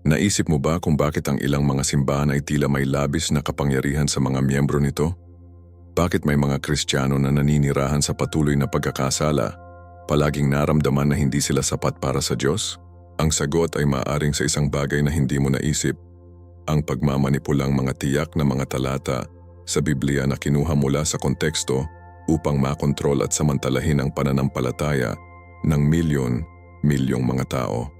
Naisip mo ba kung bakit ang ilang mga simbahan ay tila may labis na kapangyarihan sa mga miyembro nito? Bakit may mga Kristiyano na naninirahan sa patuloy na pagkakasala, palaging naramdaman na hindi sila sapat para sa Diyos? Ang sagot ay maaaring sa isang bagay na hindi mo naisip, ang pagmamanipulang mga tiyak na mga talata sa Biblia na kinuha mula sa konteksto upang makontrol at samantalahin ang pananampalataya ng milyong mga tao.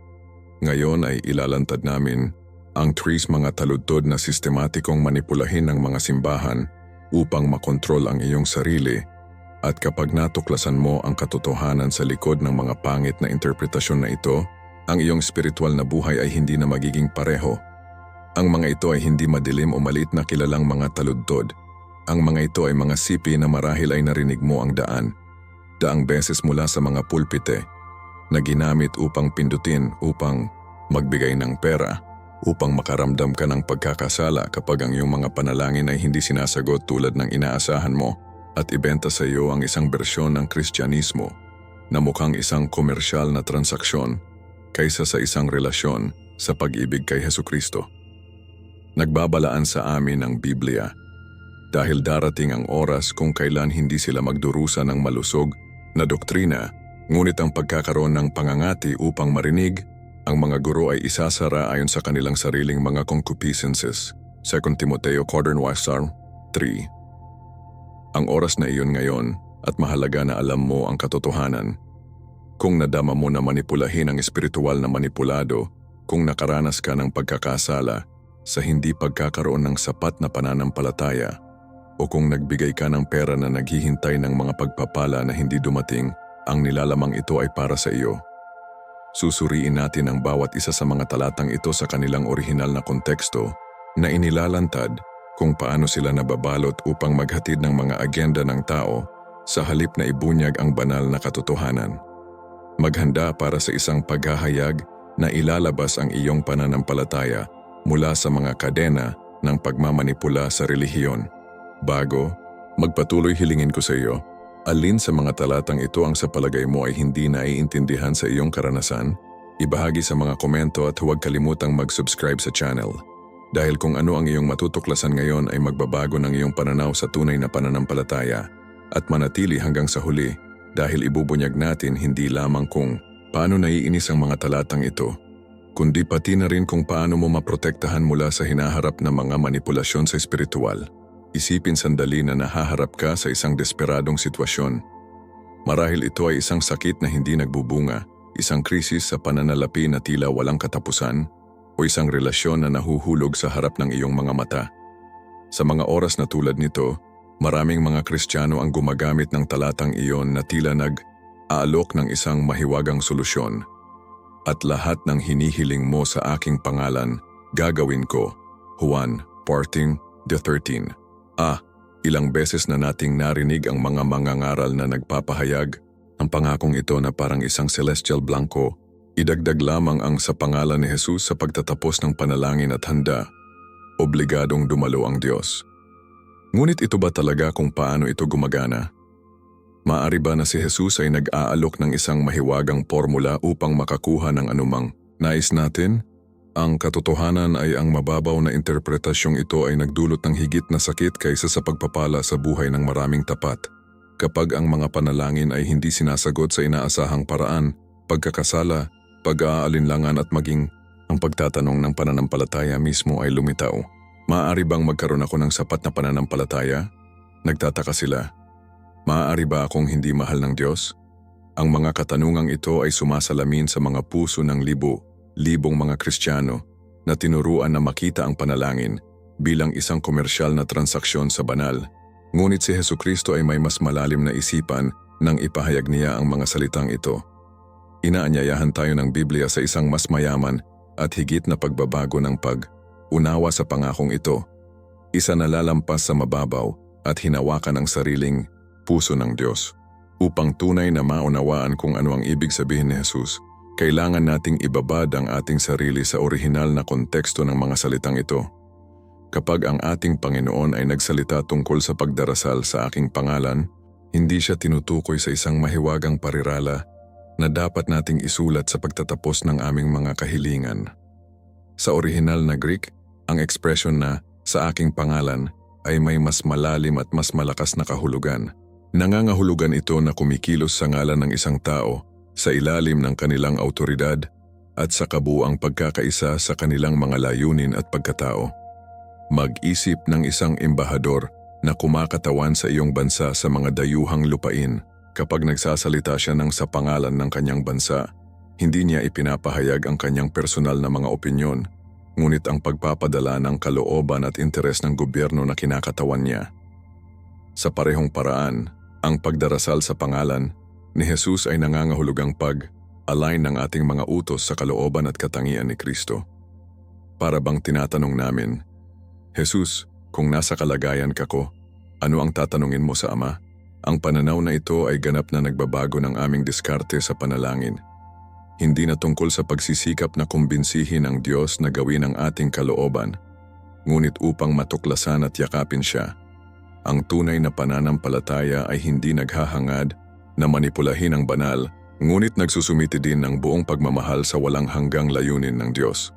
Ngayon ay ilalantad namin ang mga taludtod na sistematikong manipulahin ng mga simbahan upang makontrol ang iyong sarili, at kapag natuklasan mo ang katotohanan sa likod ng mga pangit na interpretasyon na ito, ang iyong spiritual na buhay ay hindi na magiging pareho. Ang mga ito ay hindi madilim o maliit na kilalang mga taludtod. Ang mga ito ay mga sipi na marahil ay narinig mo ang daang beses mula sa mga pulpite na ginamit upang pindutin, upang magbigay ng pera, upang makaramdam ka ng pagkakasala kapag ang iyong mga panalangin ay hindi sinasagot tulad ng inaasahan mo, at ibenta sa iyo ang isang bersyon ng Kristyanismo na mukhang isang komersyal na transaksyon kaysa sa isang relasyon sa pag-ibig kay Hesukristo. Nagbabalaan sa amin ang Biblia dahil darating ang oras kung kailan hindi sila magdurusa ng malusog na doktrina, ngunit ang pagkakaroon ng pangangati upang marinig, ang mga guro ay isasara ayon sa kanilang sariling mga concupiscences. 2 Timoteo 4:3. Ang oras na iyon ngayon, at mahalaga na alam mo ang katotohanan. Kung nadama mo na manipulahin ang espiritual na manipulado, kung nakaranas ka ng pagkakasala sa hindi pagkakaroon ng sapat na pananampalataya, o kung nagbigay ka ng pera na naghihintay ng mga pagpapala na hindi dumating, ang nilalamang ito ay para sa iyo. Susuriin natin ang bawat isa sa mga talatang ito sa kanilang orihinal na konteksto na inilalantad kung paano sila nababalot upang maghatid ng mga agenda ng tao sa halip na ibunyag ang banal na katotohanan. Maghanda para sa isang paghahayag na ilalabas ang iyong pananampalataya mula sa mga kadena ng pagmamanipula sa relihiyon. Bago magpatuloy, hilingin ko sa iyo, alin sa mga talatang ito ang sa palagay mo ay hindi naiintindihan sa iyong karanasan? Ibahagi sa mga komento at huwag kalimutang mag-subscribe sa channel. Dahil kung ano ang iyong matutuklasan ngayon ay magbabago ng iyong pananaw sa tunay na pananampalataya at manatili hanggang sa huli, dahil ibubunyag natin hindi lamang kung paano naiinis ang mga talatang ito, kundi pati na rin kung paano mo maprotektahan mula sa hinaharap na mga manipulasyon sa espiritual. Isipin sandali na nahaharap ka sa isang desperadong sitwasyon. Marahil ito ay isang sakit na hindi nagbubunga, isang krisis sa pananalapi na tila walang katapusan, o isang relasyon na nahuhulog sa harap ng iyong mga mata. Sa mga oras na tulad nito, maraming mga Kristiyano ang gumagamit ng talatang iyon na tila nag-aalok ng isang mahiwagang solusyon. At lahat ng hinihiling mo sa aking pangalan, gagawin ko. Juan 14:13. Ilang beses na nating narinig ang mga mangangaral na nagpapahayag ang pangakong ito na parang isang celestial blanco. Idagdag lamang ang sa pangalan ni Jesus sa pagtatapos ng panalangin at handa, obligadong dumalo ang Diyos. Ngunit ito ba talaga kung paano ito gumagana? Maaari ba na si Jesus ay nag-aalok ng isang mahiwagang formula upang makakuha ng anumang nais natin? Ang katotohanan ay ang mababaw na interpretasyong ito ay nagdulot ng higit na sakit kaysa sa pagpapala sa buhay ng maraming tapat. Kapag ang mga panalangin ay hindi sinasagot sa inaasahang paraan, pagkakasala, pag-aalinlangan at maging ang pagtatanong ng pananampalataya mismo ay lumitaw. Maaari bang magkaroon ako ng sapat na pananampalataya? Nagtataka sila. Maaari ba akong hindi mahal ng Diyos? Ang mga katanungang ito ay sumasalamin sa mga puso ng libong mga Kristiyano na tinuruan na makita ang panalangin bilang isang komersyal na transaksyon sa banal. Ngunit si Hesukristo ay may mas malalim na isipan nang ipahayag niya ang mga salitang ito. Inaanyayahan tayo ng Biblia sa isang mas mayaman at higit na pagbabago ng pag-unawa sa pangakong ito. Isa na lalampas sa mababaw at hinawakan ang sariling puso ng Diyos. Upang tunay na maunawaan kung ano ang ibig sabihin ni Jesus, kailangan nating ibabad ang ating sarili sa orihinal na konteksto ng mga salitang ito. Kapag ang ating Panginoon ay nagsalita tungkol sa pagdarasal sa aking pangalan, hindi siya tinutukoy sa isang mahiwagang parirala na dapat nating isulat sa pagtatapos ng aming mga kahilingan. Sa orihinal na Greek, ang ekspresyon na sa aking pangalan ay may mas malalim at mas malakas na kahulugan. Nangangahulugan ito na kumikilos sa ngalan ng isang tao sa ilalim ng kanilang awtoridad at sa kabuuang pagkakaisa sa kanilang mga layunin at pagkatao. Mag-isip ng isang embahador na kumakatawan sa iyong bansa sa mga dayuhang lupain. Kapag nagsasalita siya ng sa pangalan ng kanyang bansa, hindi niya ipinapahayag ang kanyang personal na mga opinyon, ngunit ang pagpapadala ng kalooban at interes ng gobyerno na kinakatawan niya. Sa parehong paraan, ang pagdarasal sa pangalan ni Jesus ay nangangahulugang pag-align ng ating mga utos sa kalooban at katangian ni Kristo. Para bang tinatanong namin, Jesus, kung nasa kalagayan ka ko, ano ang tatanungin mo sa Ama? Ang pananaw na ito ay ganap na nagbabago ng aming diskarte sa panalangin. Hindi na tungkol sa pagsisikap na kumbinsihin ang Diyos na gawin ang ating kalooban, ngunit upang matuklasan at yakapin siya. Ang tunay na pananampalataya ay hindi naghahangad na manipulahin ang banal, ngunit nagsusumiti din ng buong pagmamahal sa walang hanggang layunin ng Diyos.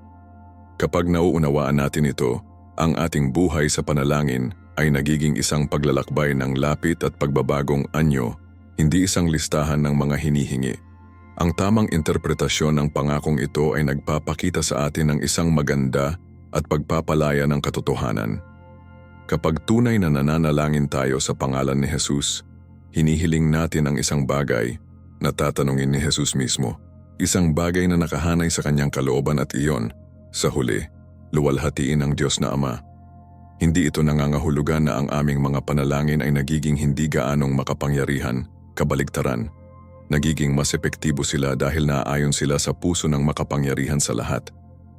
Kapag nauunawaan natin ito, ang ating buhay sa panalangin ay nagiging isang paglalakbay ng lapit at pagbabagong anyo, hindi isang listahan ng mga hinihingi. Ang tamang interpretasyon ng pangakong ito ay nagpapakita sa atin ng isang maganda at pagpapalaya ng katotohanan. Kapag tunay na nananalangin tayo sa pangalan ni Jesus, hinihiling natin ang isang bagay na tatanungin ni Jesus mismo. Isang bagay na nakahanay sa kanyang kalooban at iyon, sa huli, luwalhatiin ng Diyos na Ama. Hindi ito nangangahulugan na ang aming mga panalangin ay nagiging hindi gaanong makapangyarihan, kabaligtaran. Nagiging mas epektibo sila dahil naaayon sila sa puso ng makapangyarihan sa lahat.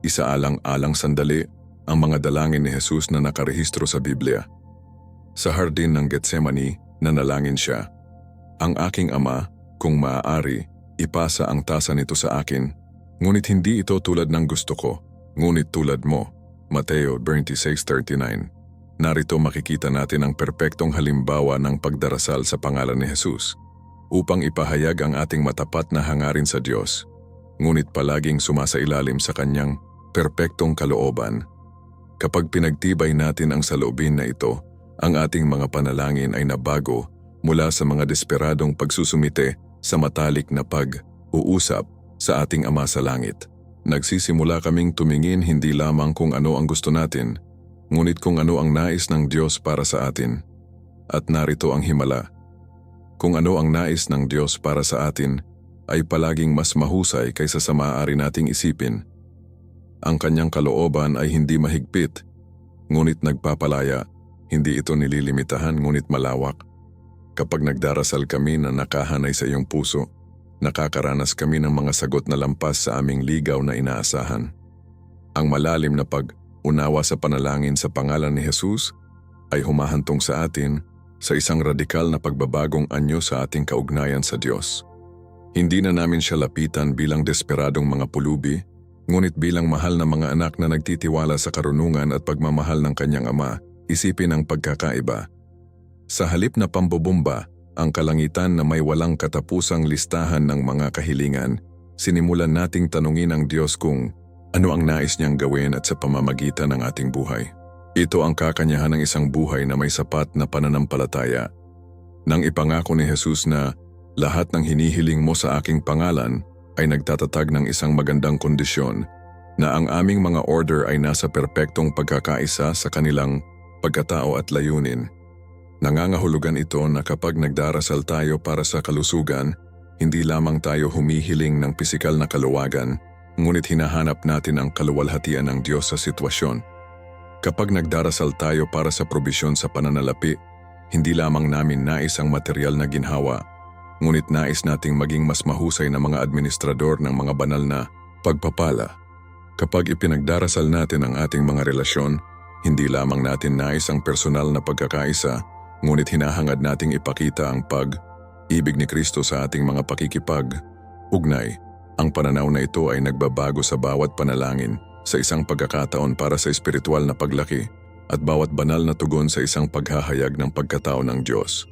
Isaalang-alang sandali ang mga dalangin ni Jesus na nakarehistro sa Biblia. Sa hardin ng Getsemani, nanalangin siya, "Ang aking Ama, kung maaari, ipasa ang tasa nito sa akin, ngunit hindi ito tulad ng gusto ko, ngunit tulad mo." Mateo 26:39. Narito makikita natin ang perpektong halimbawa ng pagdarasal sa pangalan ni Jesus, upang ipahayag ang ating matapat na hangarin sa Diyos, ngunit palaging sumasailalim sa kanyang perpektong kalooban. Kapag pinagtibay natin ang saloobin na ito, ang ating mga panalangin ay nabago mula sa mga desperadong pagsusumite sa matalik na pag-uusap sa ating Ama sa langit. Nagsisimula kaming tumingin hindi lamang kung ano ang gusto natin, ngunit kung ano ang nais ng Diyos para sa atin. At narito ang himala. Kung ano ang nais ng Diyos para sa atin ay palaging mas mahusay kaysa sa maaari nating isipin. Ang kanyang kalooban ay hindi mahigpit, ngunit nagpapalaya. Hindi ito nililimitahan ngunit malawak. Kapag nagdarasal kami na nakahanay sa iyong puso, nakakaranas kami ng mga sagot na lampas sa aming ligaw na inaasahan. Ang malalim na pag-unawa sa panalangin sa pangalan ni Jesus ay humahantong sa atin sa isang radikal na pagbabagong anyo sa ating kaugnayan sa Diyos. Hindi na namin siya lapitan bilang desperadong mga pulubi, ngunit bilang mahal na mga anak na nagtitiwala sa karunungan at pagmamahal ng kanyang Ama. Isipin ang pagkakaiba. Sa halip na pambobomba, ang kalangitan na may walang katapusang listahan ng mga kahilingan, sinimulan nating tanungin ang Diyos kung ano ang nais niyang gawin at sa pamamagitan ng ating buhay. Ito ang kakanyahan ng isang buhay na may sapat na pananampalataya. Nang ipangako ni Jesus na lahat ng hinihiling mo sa aking pangalan ay nagtatatag ng isang magandang kondisyon na ang aming mga order ay nasa perpektong pagkakaisa sa kanilang pagkatao at layunin. Nangangahulugan ito na kapag nagdarasal tayo para sa kalusugan, hindi lamang tayo humihiling ng pisikal na kaluwagan, ngunit hinahanap natin ang kaluwalhatian ng Diyos sa sitwasyon. Kapag nagdarasal tayo para sa probisyon sa pananalapi, hindi lamang namin nais ang material na ginhawa, ngunit nais nating maging mas mahusay na mga administrador ng mga banal na pagpapala. Kapag ipinagdarasal natin ang ating mga relasyon, hindi lamang natin nais ang personal na pagkakaisa, ngunit hinahangad nating ipakita ang pag-ibig ni Kristo sa ating mga pakikipag-ugnay. Ang pananaw na ito ay nagbabago sa bawat panalangin, sa isang pagkakataon para sa espiritual na paglaki, at bawat banal na tugon sa isang paghahayag ng pagkatao ng Diyos.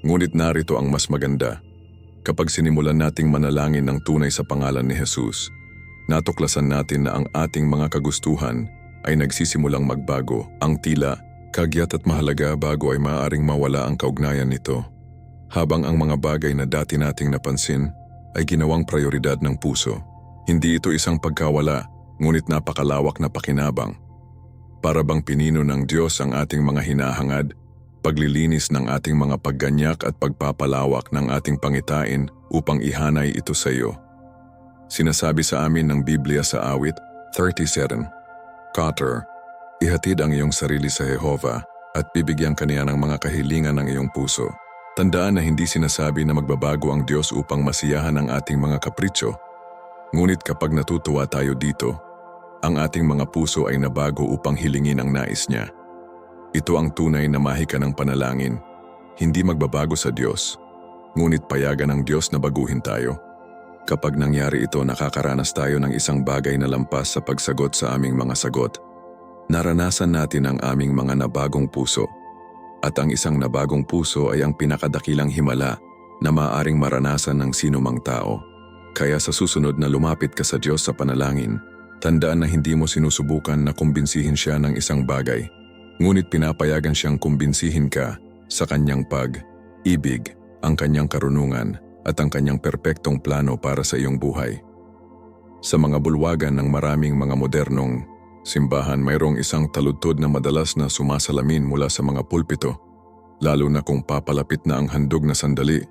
Ngunit narito ang mas maganda. Kapag sinimulan nating manalangin ng tunay sa pangalan ni Jesus, natuklasan natin na ang ating mga kagustuhan ay nagsisimulang magbago. Ang tila, kagyat at mahalaga bago ay maaaring mawala ang kaugnayan nito. Habang ang mga bagay na dati nating napansin ay ginawang prioridad ng puso. Hindi ito isang pagkawala, ngunit napakalawak na pakinabang. Para bang pinino ng Diyos ang ating mga hinahangad, paglilinis ng ating mga pagganyak at pagpapalawak ng ating pangitain upang ihanay ito sa iyo. Sinasabi sa amin ng Biblia sa awit 37, Qatar, ihatid ang iyong sarili sa Jehova at bibigyan kaniya ng mga kahilingan ng iyong puso. Tandaan na hindi sinasabi na magbabago ang Diyos upang masiyahan ang ating mga kapritsyo. Ngunit kapag natutuwa tayo dito, ang ating mga puso ay nabago upang hilingin ang nais niya. Ito ang tunay na mahika ng panalangin, hindi magbabago sa Diyos, ngunit payagan ng Diyos na baguhin tayo. Kapag nangyari ito, nakakaranas tayo ng isang bagay na lampas sa pagsagot sa aming mga sagot. Naranasan natin ang aming mga nabagong puso. At ang isang nabagong puso ay ang pinakadakilang himala na maaaring maranasan ng sinumang tao. Kaya sa susunod na lumapit ka sa Diyos sa panalangin, tandaan na hindi mo sinusubukan na kumbinsihin siya ng isang bagay, ngunit pinapayagan siyang kumbinsihin ka sa kanyang pag-ibig, ang kanyang karunungan, at ang kanyang perpektong plano para sa iyong buhay. Sa mga bulwagan ng maraming mga modernong simbahan, mayroong isang taludtod na madalas na sumasalamin mula sa mga pulpito, lalo na kung papalapit na ang handog na sandali.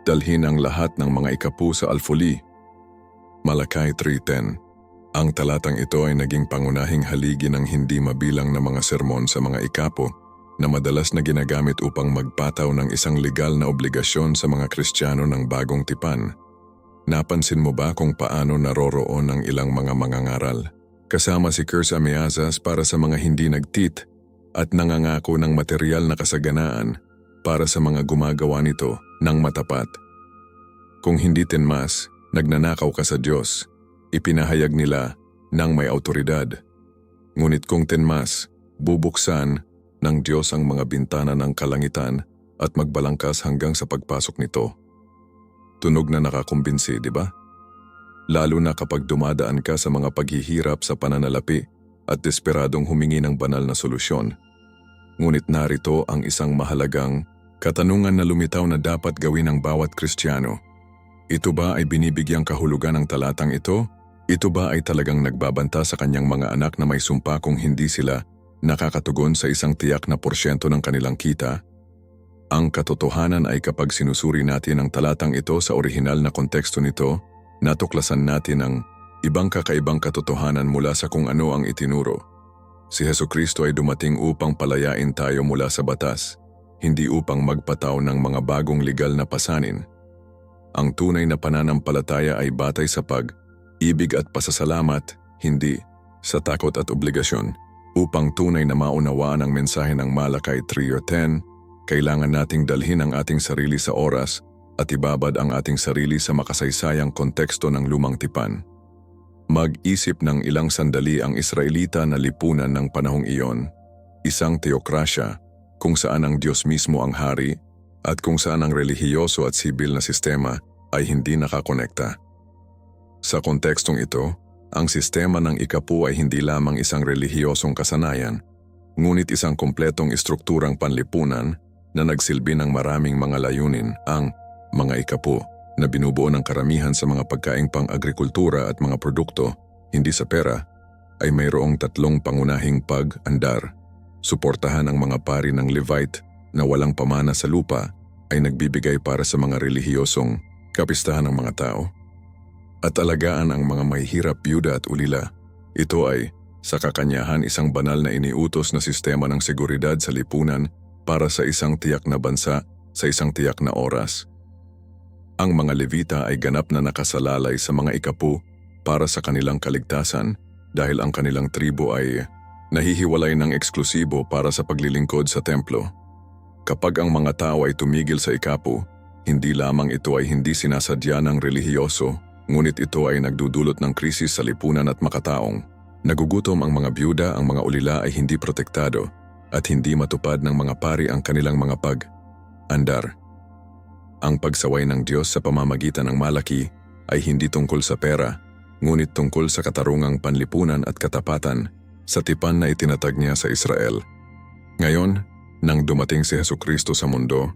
Dalhin ang lahat ng mga ikapu sa alfuli. Malakay 3:10. Ang talatang ito ay naging pangunahing haligi ng hindi mabilang na mga sermon sa mga ikapo na madalas na ginagamit upang magpataw ng isang legal na obligasyon sa mga Kristiyano ng bagong tipan. Napansin mo ba kung paano naroroon ang ilang mga mangangaral? Kasama si Curse Ameazas para sa mga hindi nagtit at nangangako ng material na kasaganaan para sa mga gumagawa nito ng matapat. Kung hindi tinmas, nagnanakaw ka sa Diyos. Ipinahayag nila ng may autoridad. Ngunit kung tinmas, bubuksan ng Diyos ang mga bintana ng kalangitan at magbalangkas hanggang sa pagpasok nito. Tunog na nakakumbinsi, di ba? Lalo na kapag dumadaan ka sa mga paghihirap sa pananalapi at desperadong humingi ng banal na solusyon. Ngunit narito ang isang mahalagang katanungan na lumitaw na dapat gawin ng bawat Kristiyano. Ito ba ay binibigyang kahulugan ng talatang ito? Ito ba ay talagang nagbabanta sa kanyang mga anak na may sumpa kung hindi sila nakakatugon sa isang tiyak na porsyento ng kanilang kita? Ang katotohanan ay kapag sinusuri natin ang talatang ito sa orihinal na konteksto nito, natuklasan natin ang ibang kakaibang katotohanan mula sa kung ano ang itinuro. Si Hesukristo ay dumating upang palayain tayo mula sa batas, hindi upang magpataw ng mga bagong legal na pasanin. Ang tunay na pananampalataya ay batay sa pag-ibig at pasasalamat, hindi sa takot at obligasyon. Upang tunay na maunawaan ang mensahe ng Malakay 3:10, kailangan nating dalhin ang ating sarili sa oras at ibabad ang ating sarili sa makasaysayang konteksto ng lumang tipan. Mag-isip ng ilang sandali ang Israelita na lipunan ng panahong iyon, isang teokrasya kung saan ang Diyos mismo ang hari at kung saan ang relihiyoso at sibil na sistema ay hindi nakakonekta. Sa kontekstong ito, ang sistema ng ikapu ay hindi lamang isang relihiyosong kasanayan, ngunit isang kompletong istrukturang panlipunan na nagsilbi ng maraming mga layunin. Ang mga ikapu na binubuo ng karamihan sa mga pagkaing pang-agrikultura at mga produkto, hindi sa pera, ay mayroong tatlong pangunahing pag-andar. Suportahan ang mga pari ng Levite na walang pamana sa lupa ay nagbibigay para sa mga relihiyosong kapistahan ng mga tao. At alagaan ang mga mahihirap, byuda at ulila. Ito ay, sa kakanyahan, isang banal na iniutos na sistema ng seguridad sa lipunan para sa isang tiyak na bansa sa isang tiyak na oras. Ang mga Levita ay ganap na nakasalalay sa mga ikapu para sa kanilang kaligtasan dahil ang kanilang tribo ay nahihiwalay ng eksklusibo para sa paglilingkod sa templo. Kapag ang mga tao ay tumigil sa ikapu, hindi lamang ito ay hindi sinasadya ng relihiyoso, ngunit ito ay nagdudulot ng krisis sa lipunan at makataong. Nagugutom ang mga byuda, ang mga ulila ay hindi protektado at hindi matupad ng mga pari ang kanilang mga pag-andar. Ang pagsaway ng Diyos sa pamamagitan ng Malaki ay hindi tungkol sa pera, ngunit tungkol sa katarungang panlipunan at katapatan sa tipan na itinatag niya sa Israel. Ngayon, nang dumating si Hesukristo sa mundo,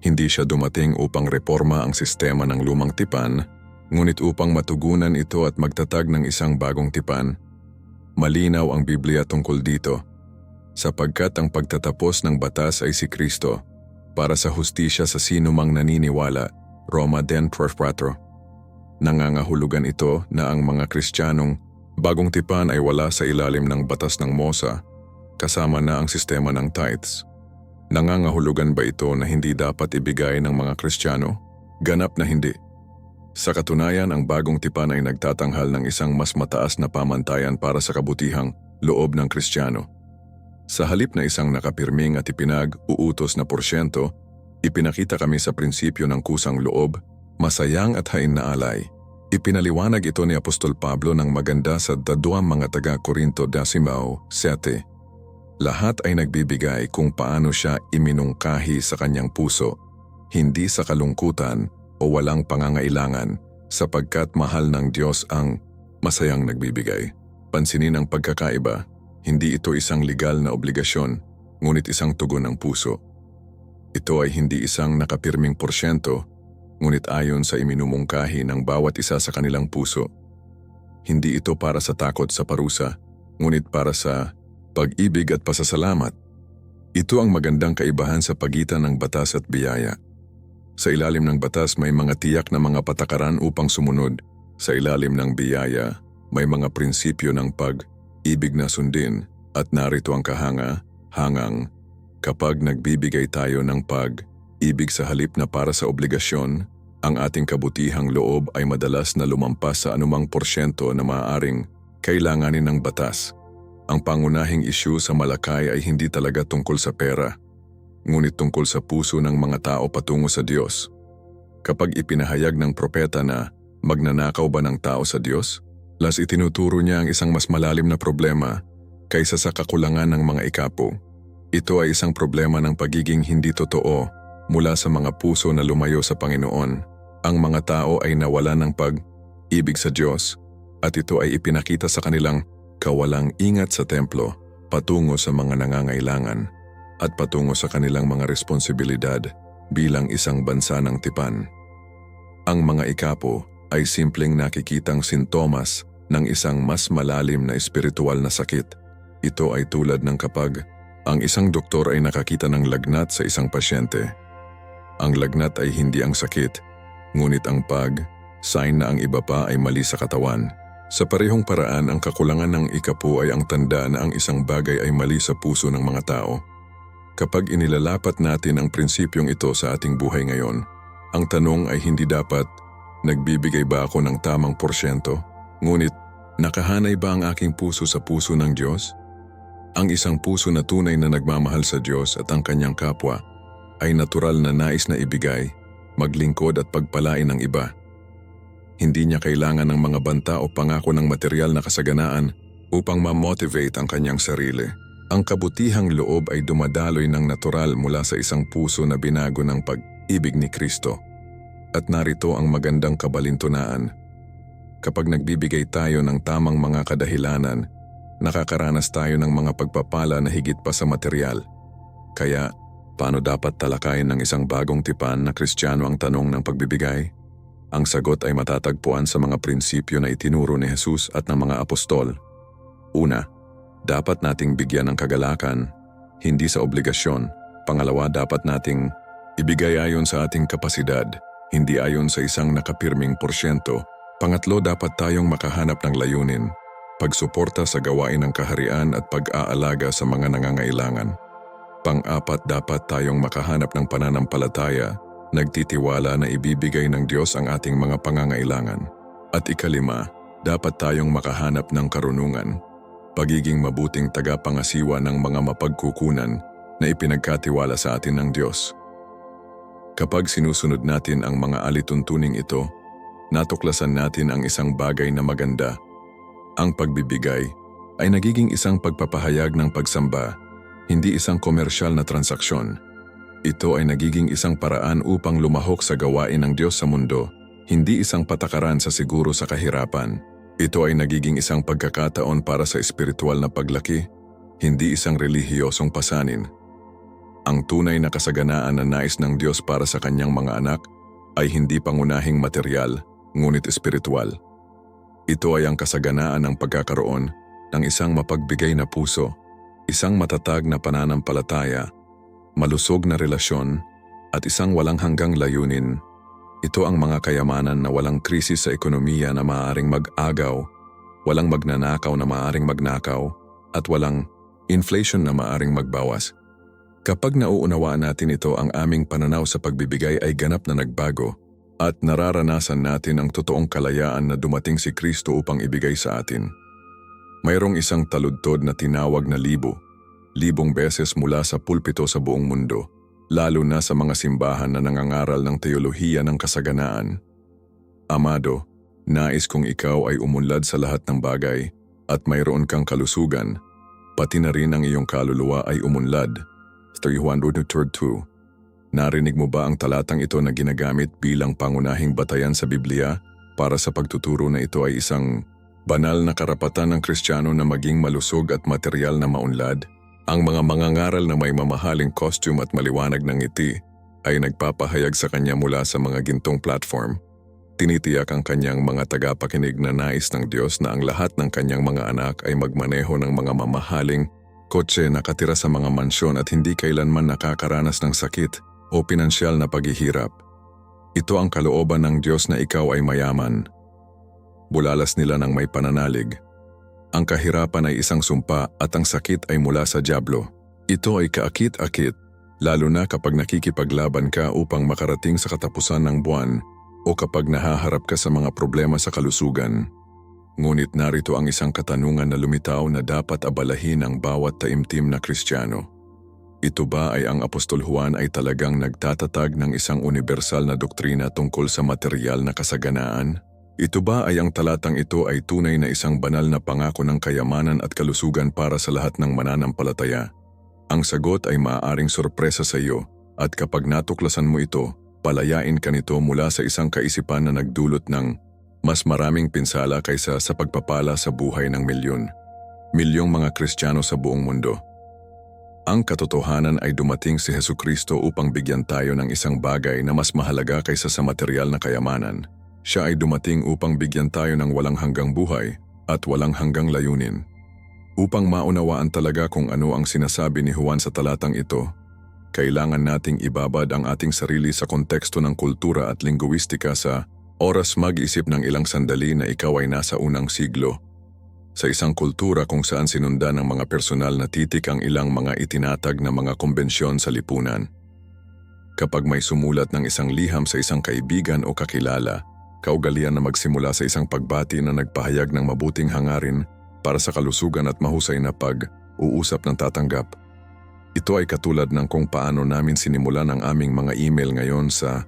hindi siya dumating upang reforma ang sistema ng lumang tipan, ngunit upang matugunan ito at magtatag ng isang bagong tipan. Malinaw ang Biblia tungkol dito, sapagkat ang pagtatapos ng batas ay si Kristo para sa hustisya sa sinumang naniniwala. Roma 10:4. Nangangahulugan ito na ang mga Kristiyanong bagong tipan ay wala sa ilalim ng batas ng Mosa, kasama na ang sistema ng tithes. Nangangahulugan ba ito na hindi dapat ibigay ng mga Kristiyano? Ganap na hindi. Sa katunayan, ang bagong tipan ay nagtatanghal ng isang mas mataas na pamantayan para sa kabutihang loob ng Kristiyano. Sa halip na isang nakapirming at ipinag-uutos na porsyento, ipinakita kami sa prinsipyo ng kusang loob, masayang at hain na alay. Ipinaliwanag ito ni Apostol Pablo ng maganda sa 2 mga taga-Korinto 10:7. Lahat ay nagbibigay kung paano siya iminungkahi sa kanyang puso, hindi sa kalungkutan o walang pangangailangan, sapagkat mahal ng Diyos ang masayang nagbibigay. Pansinin ang pagkakaiba, hindi ito isang legal na obligasyon, ngunit isang tugon ng puso. Ito ay hindi isang nakapirming porsyento, ngunit ayon sa iminumungkahi ng bawat isa sa kanilang puso. Hindi ito para sa takot sa parusa, ngunit para sa pag-ibig at pasasalamat. Ito ang magandang kaibahan sa pagitan ng batas at biyaya. Sa ilalim ng batas may mga tiyak na mga patakaran upang sumunod. Sa ilalim ng biyaya, may mga prinsipyo ng pag-ibig na sundin, at narito ang hangang. Kapag nagbibigay tayo ng pag-ibig sa halip na para sa obligasyon, ang ating kabutihang loob ay madalas na lumampas sa anumang porsyento na maaaring kailanganin ng batas. Ang pangunahing isyu sa Malakay ay hindi talaga tungkol sa pera, ngunit tungkol sa puso ng mga tao patungo sa Diyos. Kapag ipinahayag ng propeta na magnanakaw ba ng tao sa Diyos, itinuturo niya ang isang mas malalim na problema kaysa sa kakulangan ng mga ikapo. Ito ay isang problema ng pagiging hindi totoo mula sa mga puso na lumayo sa Panginoon. Ang mga tao ay nawalan ng pag-ibig sa Diyos, at ito ay ipinakita sa kanilang kawalang ingat sa templo, patungo sa mga nangangailangan, at patungo sa kanilang mga responsibilidad bilang isang bansa ng tipan. Ang mga ikapo ay simpleng nakikitang sintomas ng isang mas malalim na espiritual na sakit. Ito ay tulad ng kapag ang isang doktor ay nakakita ng lagnat sa isang pasyente. Ang lagnat ay hindi ang sakit, ngunit ang sign na ang iba pa ay mali sa katawan. Sa parehong paraan, ang kakulangan ng ikapo ay ang tanda na ang isang bagay ay mali sa puso ng mga tao. Kapag inilalapat natin ang prinsipyong ito sa ating buhay ngayon, ang tanong ay hindi dapat, nagbibigay ba ako ng tamang porsyento? Ngunit, nakahanay ba ang aking puso sa puso ng Diyos? Ang isang puso na tunay na nagmamahal sa Diyos at ang kanyang kapwa ay natural na nais na ibigay, maglingkod at pagpalain ng iba. Hindi niya kailangan ng mga banta o pangako ng material na kasaganaan upang ma-motivate ang kanyang sarili. Ang kabutihang loob ay dumadaloy ng natural mula sa isang puso na binago ng pag-ibig ni Kristo. At narito ang magandang kabalintunaan. Kapag nagbibigay tayo ng tamang mga kadahilanan, nakakaranas tayo ng mga pagpapala na higit pa sa material. Kaya, paano dapat talakayin ng isang bagong tipan na Kristiyano ang tanong ng pagbibigay? Ang sagot ay matatagpuan sa mga prinsipyo na itinuro ni Jesus at ng mga apostol. Una, dapat nating bigyan ng kagalakan, hindi sa obligasyon. Pangalawa, dapat nating ibigay ayon sa ating kapasidad, hindi ayon sa isang nakapirming porsyento. Pangatlo, dapat tayong makahanap ng layunin, pagsuporta sa gawain ng kaharian at pag-aalaga sa mga nangangailangan. Pang-apat, dapat tayong makahanap ng pananampalataya, nagtitiwala na ibibigay ng Diyos ang ating mga pangangailangan. At ikalima, dapat tayong makahanap ng karunungan, pagiging mabuting tagapangasiwa ng mga mapagkukunan na ipinagkatiwala sa atin ng Diyos. Kapag sinusunod natin ang mga alituntuning ito, natuklasan natin ang isang bagay na maganda. Ang pagbibigay ay nagiging isang pagpapahayag ng pagsamba, hindi isang komersyal na transaksyon. Ito ay nagiging isang paraan upang lumahok sa gawain ng Diyos sa mundo, hindi isang patakaran sa siguro sa kahirapan. Ito ay nagiging isang pagkakataon para sa espiritual na paglaki, hindi isang relihiyosong pasanin. Ang tunay na kasaganaan na nais ng Diyos para sa kanyang mga anak ay hindi pangunahing material, ngunit espiritual. Ito ay ang kasaganaan ng pagkakaroon ng isang mapagbigay na puso, isang matatag na pananampalataya, malusog na relasyon, at isang walang hanggang layunin. Ito ang mga kayamanan na walang krisis sa ekonomiya na maaaring mag-agaw, walang magnanakaw na maaaring magnakaw, at walang inflation na maaaring magbawas. Kapag nauunawaan natin ito, ang aming pananaw sa pagbibigay ay ganap na nagbago at nararanasan natin ang totoong kalayaan na dumating si Kristo upang ibigay sa atin. Mayroong isang taludtod na tinawag na libong beses mula sa pulpito sa buong mundo, lalo na sa mga simbahan na nangangaral ng teolohiya ng kasaganaan. Amado, nais kong ikaw ay umunlad sa lahat ng bagay at mayroon kang kalusugan, pati na rin ang iyong kaluluwa ay umunlad. 3 Juan 2:2. Narinig mo ba ang talatang ito na ginagamit bilang pangunahing batayan sa Biblia para sa pagtuturo na ito ay isang banal na karapatan ng Kristiyano na maging malusog at material na maunlad? Ang mga mangangaral na may mamahaling costume at maliwanag ng ngiti ay nagpapahayag sa kanya mula sa mga gintong platform. Tinitiyak ang kanyang mga tagapakinig na nais ng Diyos na ang lahat ng kanyang mga anak ay magmaneho ng mga mamahaling kotse, nakatira sa mga mansyon at hindi kailanman nakakaranas ng sakit o pinansyal na paghihirap. Ito ang kalooban ng Diyos na ikaw ay mayaman. Bulalas nila ng may pananalig. Ang kahirapan ay isang sumpa at ang sakit ay mula sa dyablo. Ito ay kaakit-akit, lalo na kapag nakikipaglaban ka upang makarating sa katapusan ng buwan o kapag nahaharap ka sa mga problema sa kalusugan. Ngunit narito ang isang katanungan na lumitaw na dapat abalahin ng bawat taimtim na Kristiyano. Ito ba ay ang Apostol Juan ay talagang nagtatatag ng isang universal na doktrina tungkol sa material na kasaganaan? Ito ba ay ang talatang ito ay tunay na isang banal na pangako ng kayamanan at kalusugan para sa lahat ng mananampalataya? Ang sagot ay maaaring sorpresa sa iyo at kapag natuklasan mo ito, palayain ka nito mula sa isang kaisipan na nagdulot ng mas maraming pinsala kaysa sa pagpapala sa buhay ng milyong mga Kristiyano sa buong mundo. Ang katotohanan ay dumating si Hesukristo upang bigyan tayo ng isang bagay na mas mahalaga kaysa sa material na kayamanan. Siya ay dumating upang bigyan tayo ng walang hanggang buhay at walang hanggang layunin. Upang maunawaan talaga kung ano ang sinasabi ni Juan sa talatang ito, kailangan nating ibabad ang ating sarili sa konteksto ng kultura at linguistika sa oras. Mag-isip ng ilang sandali na ikaw ay nasa unang siglo. Sa isang kultura kung saan sinundan ng mga personal na titik ang ilang mga itinatag na mga kombensyon sa lipunan. Kapag may sumulat ng isang liham sa isang kaibigan o kakilala, kaugalian na magsimula sa isang pagbati na nagpahayag ng mabuting hangarin para sa kalusugan at mahusay na pag-uusap ng tatanggap. Ito ay katulad ng kung paano namin sinimulan ang aming mga email ngayon sa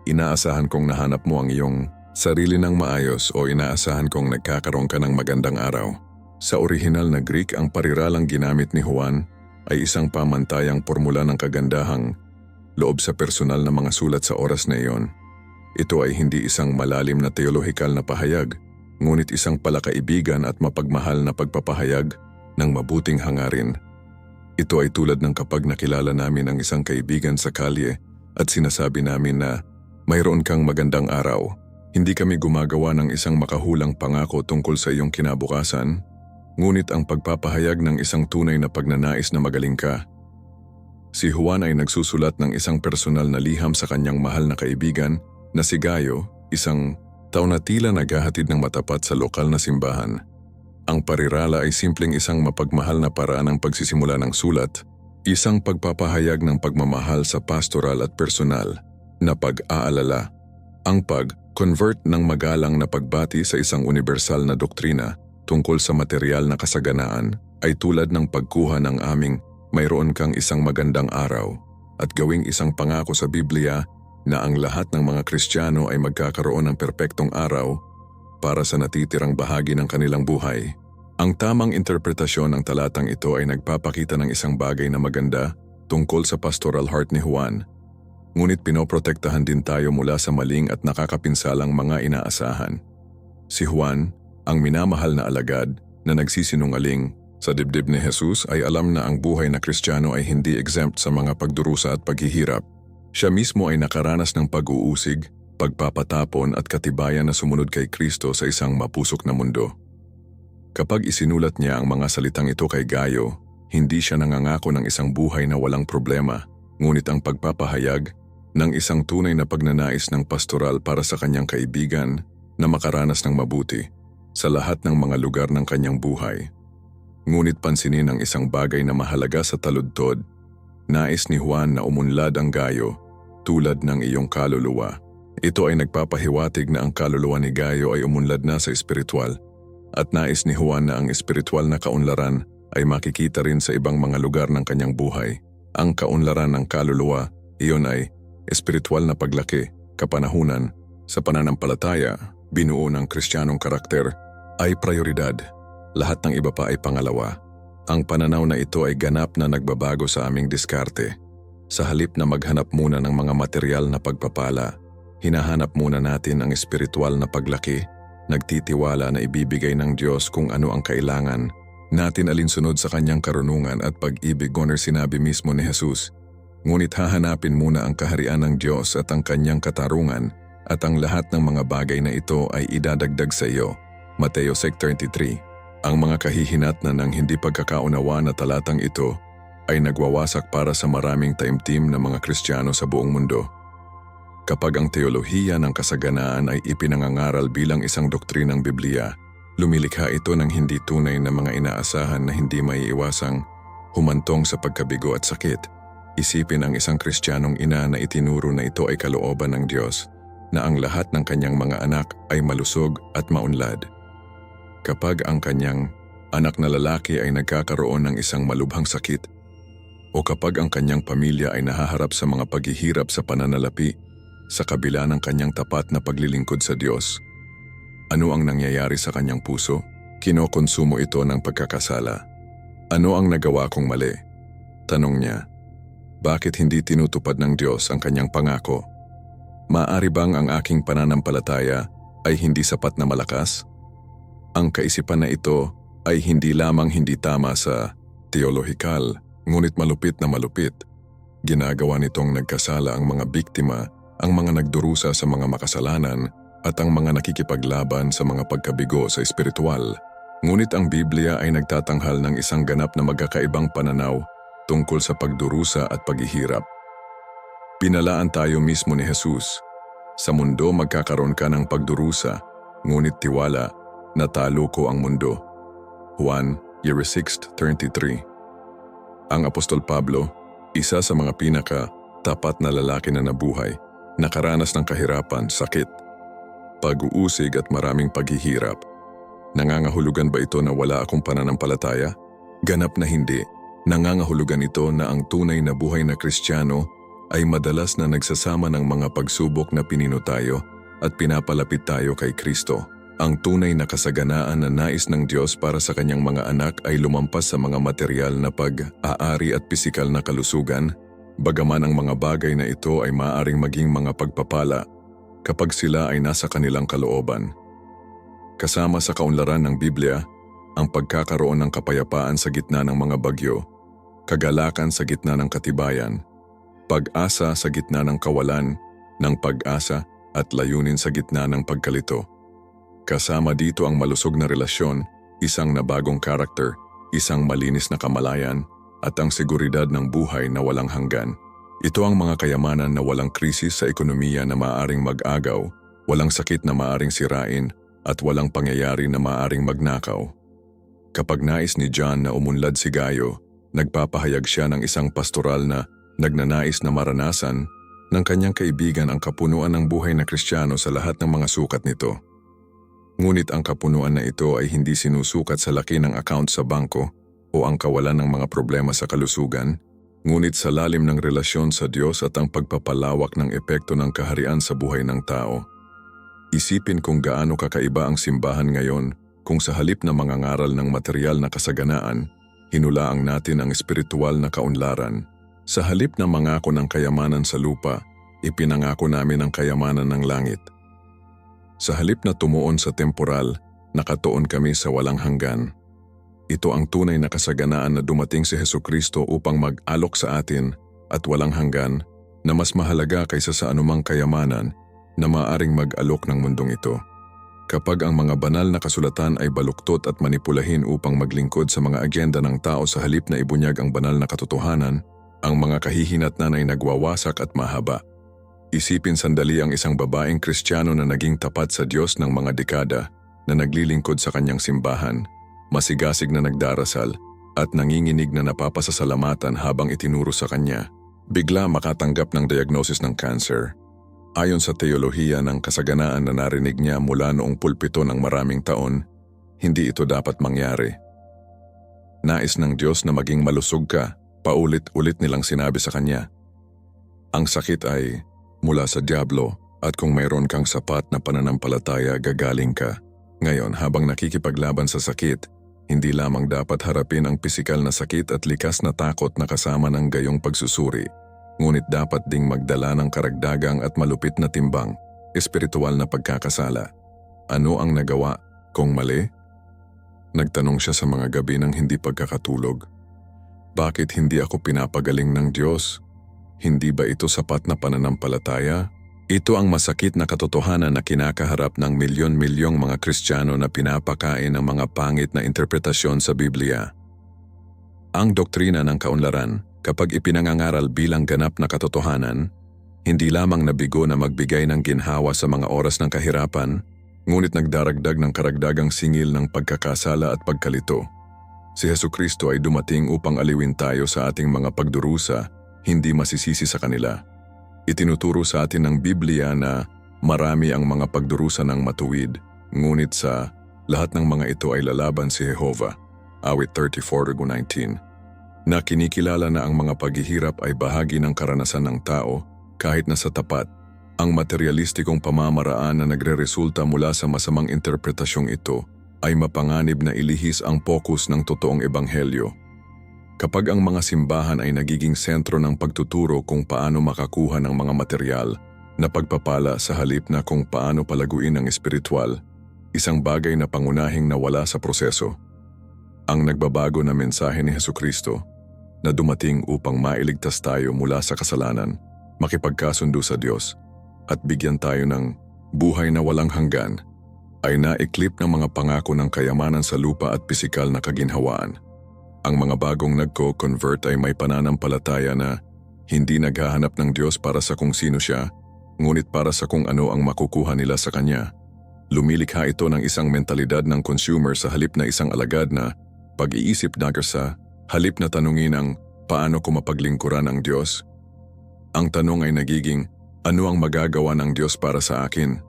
inaasahan kong nahanap mo ang iyong sarili ng maayos o inaasahan kong nagkakaroon ka ng magandang araw. Sa orihinal na Greek, ang pariralang ginamit ni Juan ay isang pamantayang formula ng kagandahang loob sa personal na mga sulat sa oras na iyon. Ito ay hindi isang malalim na teolohikal na pahayag, ngunit isang palakaibigan at mapagmahal na pagpapahayag ng mabuting hangarin. Ito ay tulad ng kapag nakilala namin ang isang kaibigan sa kalye at sinasabi namin na mayroon kang magandang araw. Hindi kami gumagawa ng isang makahulang pangako tungkol sa iyong kinabukasan, ngunit ang pagpapahayag ng isang tunay na pagnanais na magaling ka. Si Juan ay nagsusulat ng isang personal na liham sa kanyang mahal na kaibigan na si Gayo, isang tao na tila naghahatid ng matapat sa lokal na simbahan. Ang parirala ay simpleng isang mapagmahal na paraan ng pagsisimula ng sulat, isang pagpapahayag ng pagmamahal sa pastoral at personal na pag-aalala. Ang pag-convert ng magalang na pagbati sa isang universal na doktrina tungkol sa material na kasaganaan ay tulad ng pagkuha ng aming mayroon kang isang magandang araw at gawing isang pangako sa Biblia na ang lahat ng mga Kristiyano ay magkakaroon ng perpektong araw para sa natitirang bahagi ng kanilang buhay. Ang tamang interpretasyon ng talatang ito ay nagpapakita ng isang bagay na maganda tungkol sa pastoral heart ni Juan. Ngunit pinoprotektahan din tayo mula sa maling at nakakapinsalang mga inaasahan. Si Juan, Ang minamahal na alagad na nagsisinungaling sa dibdib ni Jesus ay alam na ang buhay na Kristiyano ay hindi exempt sa mga pagdurusa at paghihirap. Siya mismo ay nakaranas ng pag-uusig, pagpapatapon at katibayan na sumunod kay Kristo sa isang mapusok na mundo. Kapag isinulat niya ang mga salitang ito kay Gayo, hindi siya nangangako ng isang buhay na walang problema, ngunit ang pagpapahayag ng isang tunay na pagnanais ng pastoral para sa kanyang kaibigan na makaranas ng mabuti sa lahat ng mga lugar ng kanyang buhay. Ngunit pansinin ang isang bagay na mahalaga sa taludtod. Nais ni Juan na umunlad ang Gayo tulad ng iyong kaluluwa. Ito ay nagpapahiwatig na ang kaluluwa ni Gayo ay umunlad na sa espiritual. At nais ni Juan na ang espiritual na kaunlaran ay makikita rin sa ibang mga lugar ng kanyang buhay. Ang kaunlaran ng kaluluwa, iyon ay espiritual na paglaki, kapanahunan, sa pananampalataya, binuo ng Kristiyanong karakter, ay prioridad. Lahat ng iba pa ay pangalawa. Ang pananaw na ito ay ganap na nagbabago sa aming diskarte. Sa halip na maghanap muna ng mga material na pagpapala, hinahanap muna natin ang espiritual na paglaki, nagtitiwala na ibibigay ng Diyos kung ano ang kailangan natin alinsunod sa kanyang karunungan at pag-ibig. Gunner sinabi mismo ni Jesus, ngunit hahanapin muna ang kaharian ng Diyos at ang kanyang katarungan at ang lahat ng mga bagay na ito ay idadagdag sa iyo. Mateo 6:33. Ang mga kahihinatnan ng hindi pagkakaunawa na talatang ito ay nagwawasak para sa maraming taimtim na mga Kristiyano sa buong mundo. Kapag ang teolohiya ng kasaganaan ay ipinangangaral bilang isang doktrinang Biblia, lumilikha ito ng hindi tunay na mga inaasahan na hindi maiiwasang humantong sa pagkabigo at sakit. Isipin ang isang Kristiyanong ina na itinuro na ito ay kalooban ng Diyos, na ang lahat ng kanyang mga anak ay malusog at maunlad. Kapag ang kanyang anak na lalaki ay nagkakaroon ng isang malubhang sakit, o kapag ang kanyang pamilya ay nahaharap sa mga paghihirap sa pananalapi sa kabila ng kanyang tapat na paglilingkod sa Diyos, ano ang nangyayari sa kanyang puso? Kinokonsumo ito ng pagkakasala. Ano ang nagawa kong mali? Tanong niya. Bakit hindi tinutupad ng Diyos ang kanyang pangako? Maaari bang ang aking pananampalataya ay hindi sapat na malakas? Ang kaisipan na ito ay hindi lamang hindi tama sa teolohikal, ngunit malupit na malupit. Ginagawa nitong nagkasala ang mga biktima, ang mga nagdurusa sa mga makasalanan, at ang mga nakikipaglaban sa mga pagkabigo sa espiritual. Ngunit ang Biblia ay nagtatanghal ng isang ganap na magkakaibang pananaw tungkol sa pagdurusa at paghihirap. Pinalaan tayo mismo ni Jesus. Sa mundo magkakaroon ka ng pagdurusa, ngunit tiwala, natalo ko ang mundo. Juan 6:33. Ang Apostol Pablo, isa sa mga pinaka-tapat na lalaki na nabuhay, nakaranas ng kahirapan, sakit, pag-uusig at maraming paghihirap. Nangangahulugan ba ito na wala akong pananampalataya? Ganap na hindi. Nangangahulugan ito na ang tunay na buhay na Kristiyano ay madalas na nagsasama ng mga pagsubok na pinino tayo at pinapalapit tayo kay Kristo. Ang tunay na kasaganaan na nais ng Diyos para sa kanyang mga anak ay lumampas sa mga material na pag-aari at pisikal na kalusugan, bagaman ang mga bagay na ito ay maaaring maging mga pagpapala kapag sila ay nasa kanilang kalooban. Kasama sa kaunlaran ng Biblia, ang pagkakaroon ng kapayapaan sa gitna ng mga bagyo, kagalakan sa gitna ng katibayan, pag-asa sa gitna ng kawalan ng pag-asa at layunin sa gitna ng pagkalito. Kasama dito ang malusog na relasyon, isang nabagong karakter, isang malinis na kamalayan, at ang seguridad ng buhay na walang hanggan. Ito ang mga kayamanan na walang krisis sa ekonomiya na maaaring mag-agaw, walang sakit na maaaring sirain, at walang pangyayari na maaaring magnakaw. Kapag nais ni John na umunlad si Gayo, nagpapahayag siya ng isang pastoral na nagnanais na maranasan ng kanyang kaibigan ang kapunuan ng buhay na Kristiyano sa lahat ng mga sukat nito. Ngunit ang kapunuan na ito ay hindi sinusukat sa laki ng account sa bangko o ang kawalan ng mga problema sa kalusugan, ngunit sa lalim ng relasyon sa Diyos at ang pagpapalawak ng epekto ng kaharian sa buhay ng tao. Isipin kung gaano kakaiba ang simbahan ngayon kung sa halip na mangangaral ng material na kasaganaan, hinulaang natin ang espiritual na kaunlaran. Sa halip na mangako ng kayamanan sa lupa, ipinangako namin ang kayamanan ng langit. Sa halip na tumuon sa temporal, nakatuon kami sa walang hanggan. Ito ang tunay na kasaganaan na dumating si Hesukristo upang mag-alok sa atin at walang hanggan na mas mahalaga kaysa sa anumang kayamanan na maaaring mag-alok ng mundong ito. Kapag ang mga banal na kasulatan ay baluktot at manipulahin upang maglingkod sa mga agenda ng tao sa halip na ibunyag ang banal na katotohanan, ang mga kahihinatnan ay nagwawasak at mahaba. Isipin sandali ang isang babaeng Kristiyano na naging tapat sa Diyos ng mga dekada na naglilingkod sa kanyang simbahan, masigasig na nagdarasal at nanginginig na napapasasalamatan habang itinuro sa kanya, bigla makatanggap ng diagnosis ng cancer. Ayon sa teolohiya ng kasaganaan na narinig niya mula noong pulpito ng maraming taon, hindi ito dapat mangyari. Nais ng Diyos na maging malusog ka, paulit-ulit nilang sinabi sa kanya. Ang sakit ay mula sa dyablo at kung mayroon kang sapat na pananampalataya gagaling ka. Ngayon habang nakikipaglaban sa sakit, hindi lamang dapat harapin ang pisikal na sakit at likas na takot na kasama ng gayong pagsusuri, ngunit dapat ding magdala ng karagdagang at malupit na timbang, espiritual na pagkakasala. Ano ang nagawa kung mali? Nagtanong siya sa mga gabi ng hindi pagkakatulog. Bakit hindi ako pinapagaling ng Diyos? Hindi ba ito sapat na pananampalataya? Ito ang masakit na katotohanan na kinakaharap ng milyon-milyong mga Kristiyano na pinapakain ng mga pangit na interpretasyon sa Biblia. Ang doktrina ng kaunlaran, kapag ipinangangaral bilang ganap na katotohanan, hindi lamang nabigo na magbigay ng ginhawa sa mga oras ng kahirapan, ngunit nagdaragdag ng karagdagang singil ng pagkakasala at pagkalito. Si Hesukristo ay dumating upang aliwin tayo sa ating mga pagdurusa, hindi masisisi sa kanila. Itinuturo sa atin ng Biblia na marami ang mga pagdurusa ng matuwid, ngunit sa lahat ng mga ito ay lalaban si Jehovah. Awit 34:19. Na kinikilala na ang mga paghihirap ay bahagi ng karanasan ng tao kahit na sa tapat, ang materialistikong pamamaraan na nagreresulta mula sa masamang interpretasyong ito ay mapanganib na ilihis ang pokus ng totoong ebanghelyo. Kapag ang mga simbahan ay nagiging sentro ng pagtuturo kung paano makakuha ng mga material na pagpapala sa halip na kung paano palaguin ang espiritual, isang bagay na pangunahing nawala sa proseso. Ang nagbabago na mensahe ni Hesukristo na dumating upang mailigtas tayo mula sa kasalanan, makipagkasundo sa Diyos, at bigyan tayo ng buhay na walang hanggan, ay naiklip ng mga pangako ng kayamanan sa lupa at pisikal na kaginhawaan. Ang mga bagong nagko-convert ay may pananampalataya na hindi naghahanap ng Diyos para sa kung sino siya, ngunit para sa kung ano ang makukuha nila sa Kanya. Lumilikha ito ng isang mentalidad ng consumer sa halip na isang alagad na pag-iisip sa halip na tanungin ang paano ko mapaglingkuran ang Diyos. Ang tanong ay nagiging, ano ang magagawa ng Diyos para sa akin?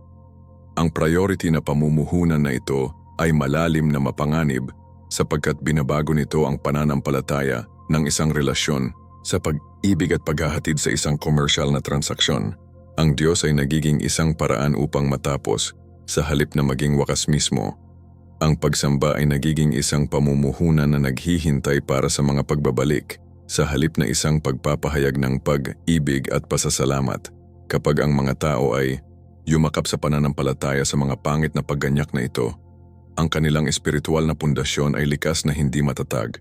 Ang priority na pamumuhunan na ito ay malalim na mapanganib sapagkat binabago nito ang pananampalataya ng isang relasyon sa pag-ibig at paghahatid sa isang commercial na transaksyon. Ang Diyos ay nagiging isang paraan upang matapos sa halip na maging wakas mismo. Ang pagsamba ay nagiging isang pamumuhunan na naghihintay para sa mga pagbabalik sa halip na isang pagpapahayag ng pag-ibig at pasasalamat. Kapag ang mga tao ay yumakap sa pananampalataya sa mga pangit na pagganyak na ito, ang kanilang espiritual na pundasyon ay likas na hindi matatag.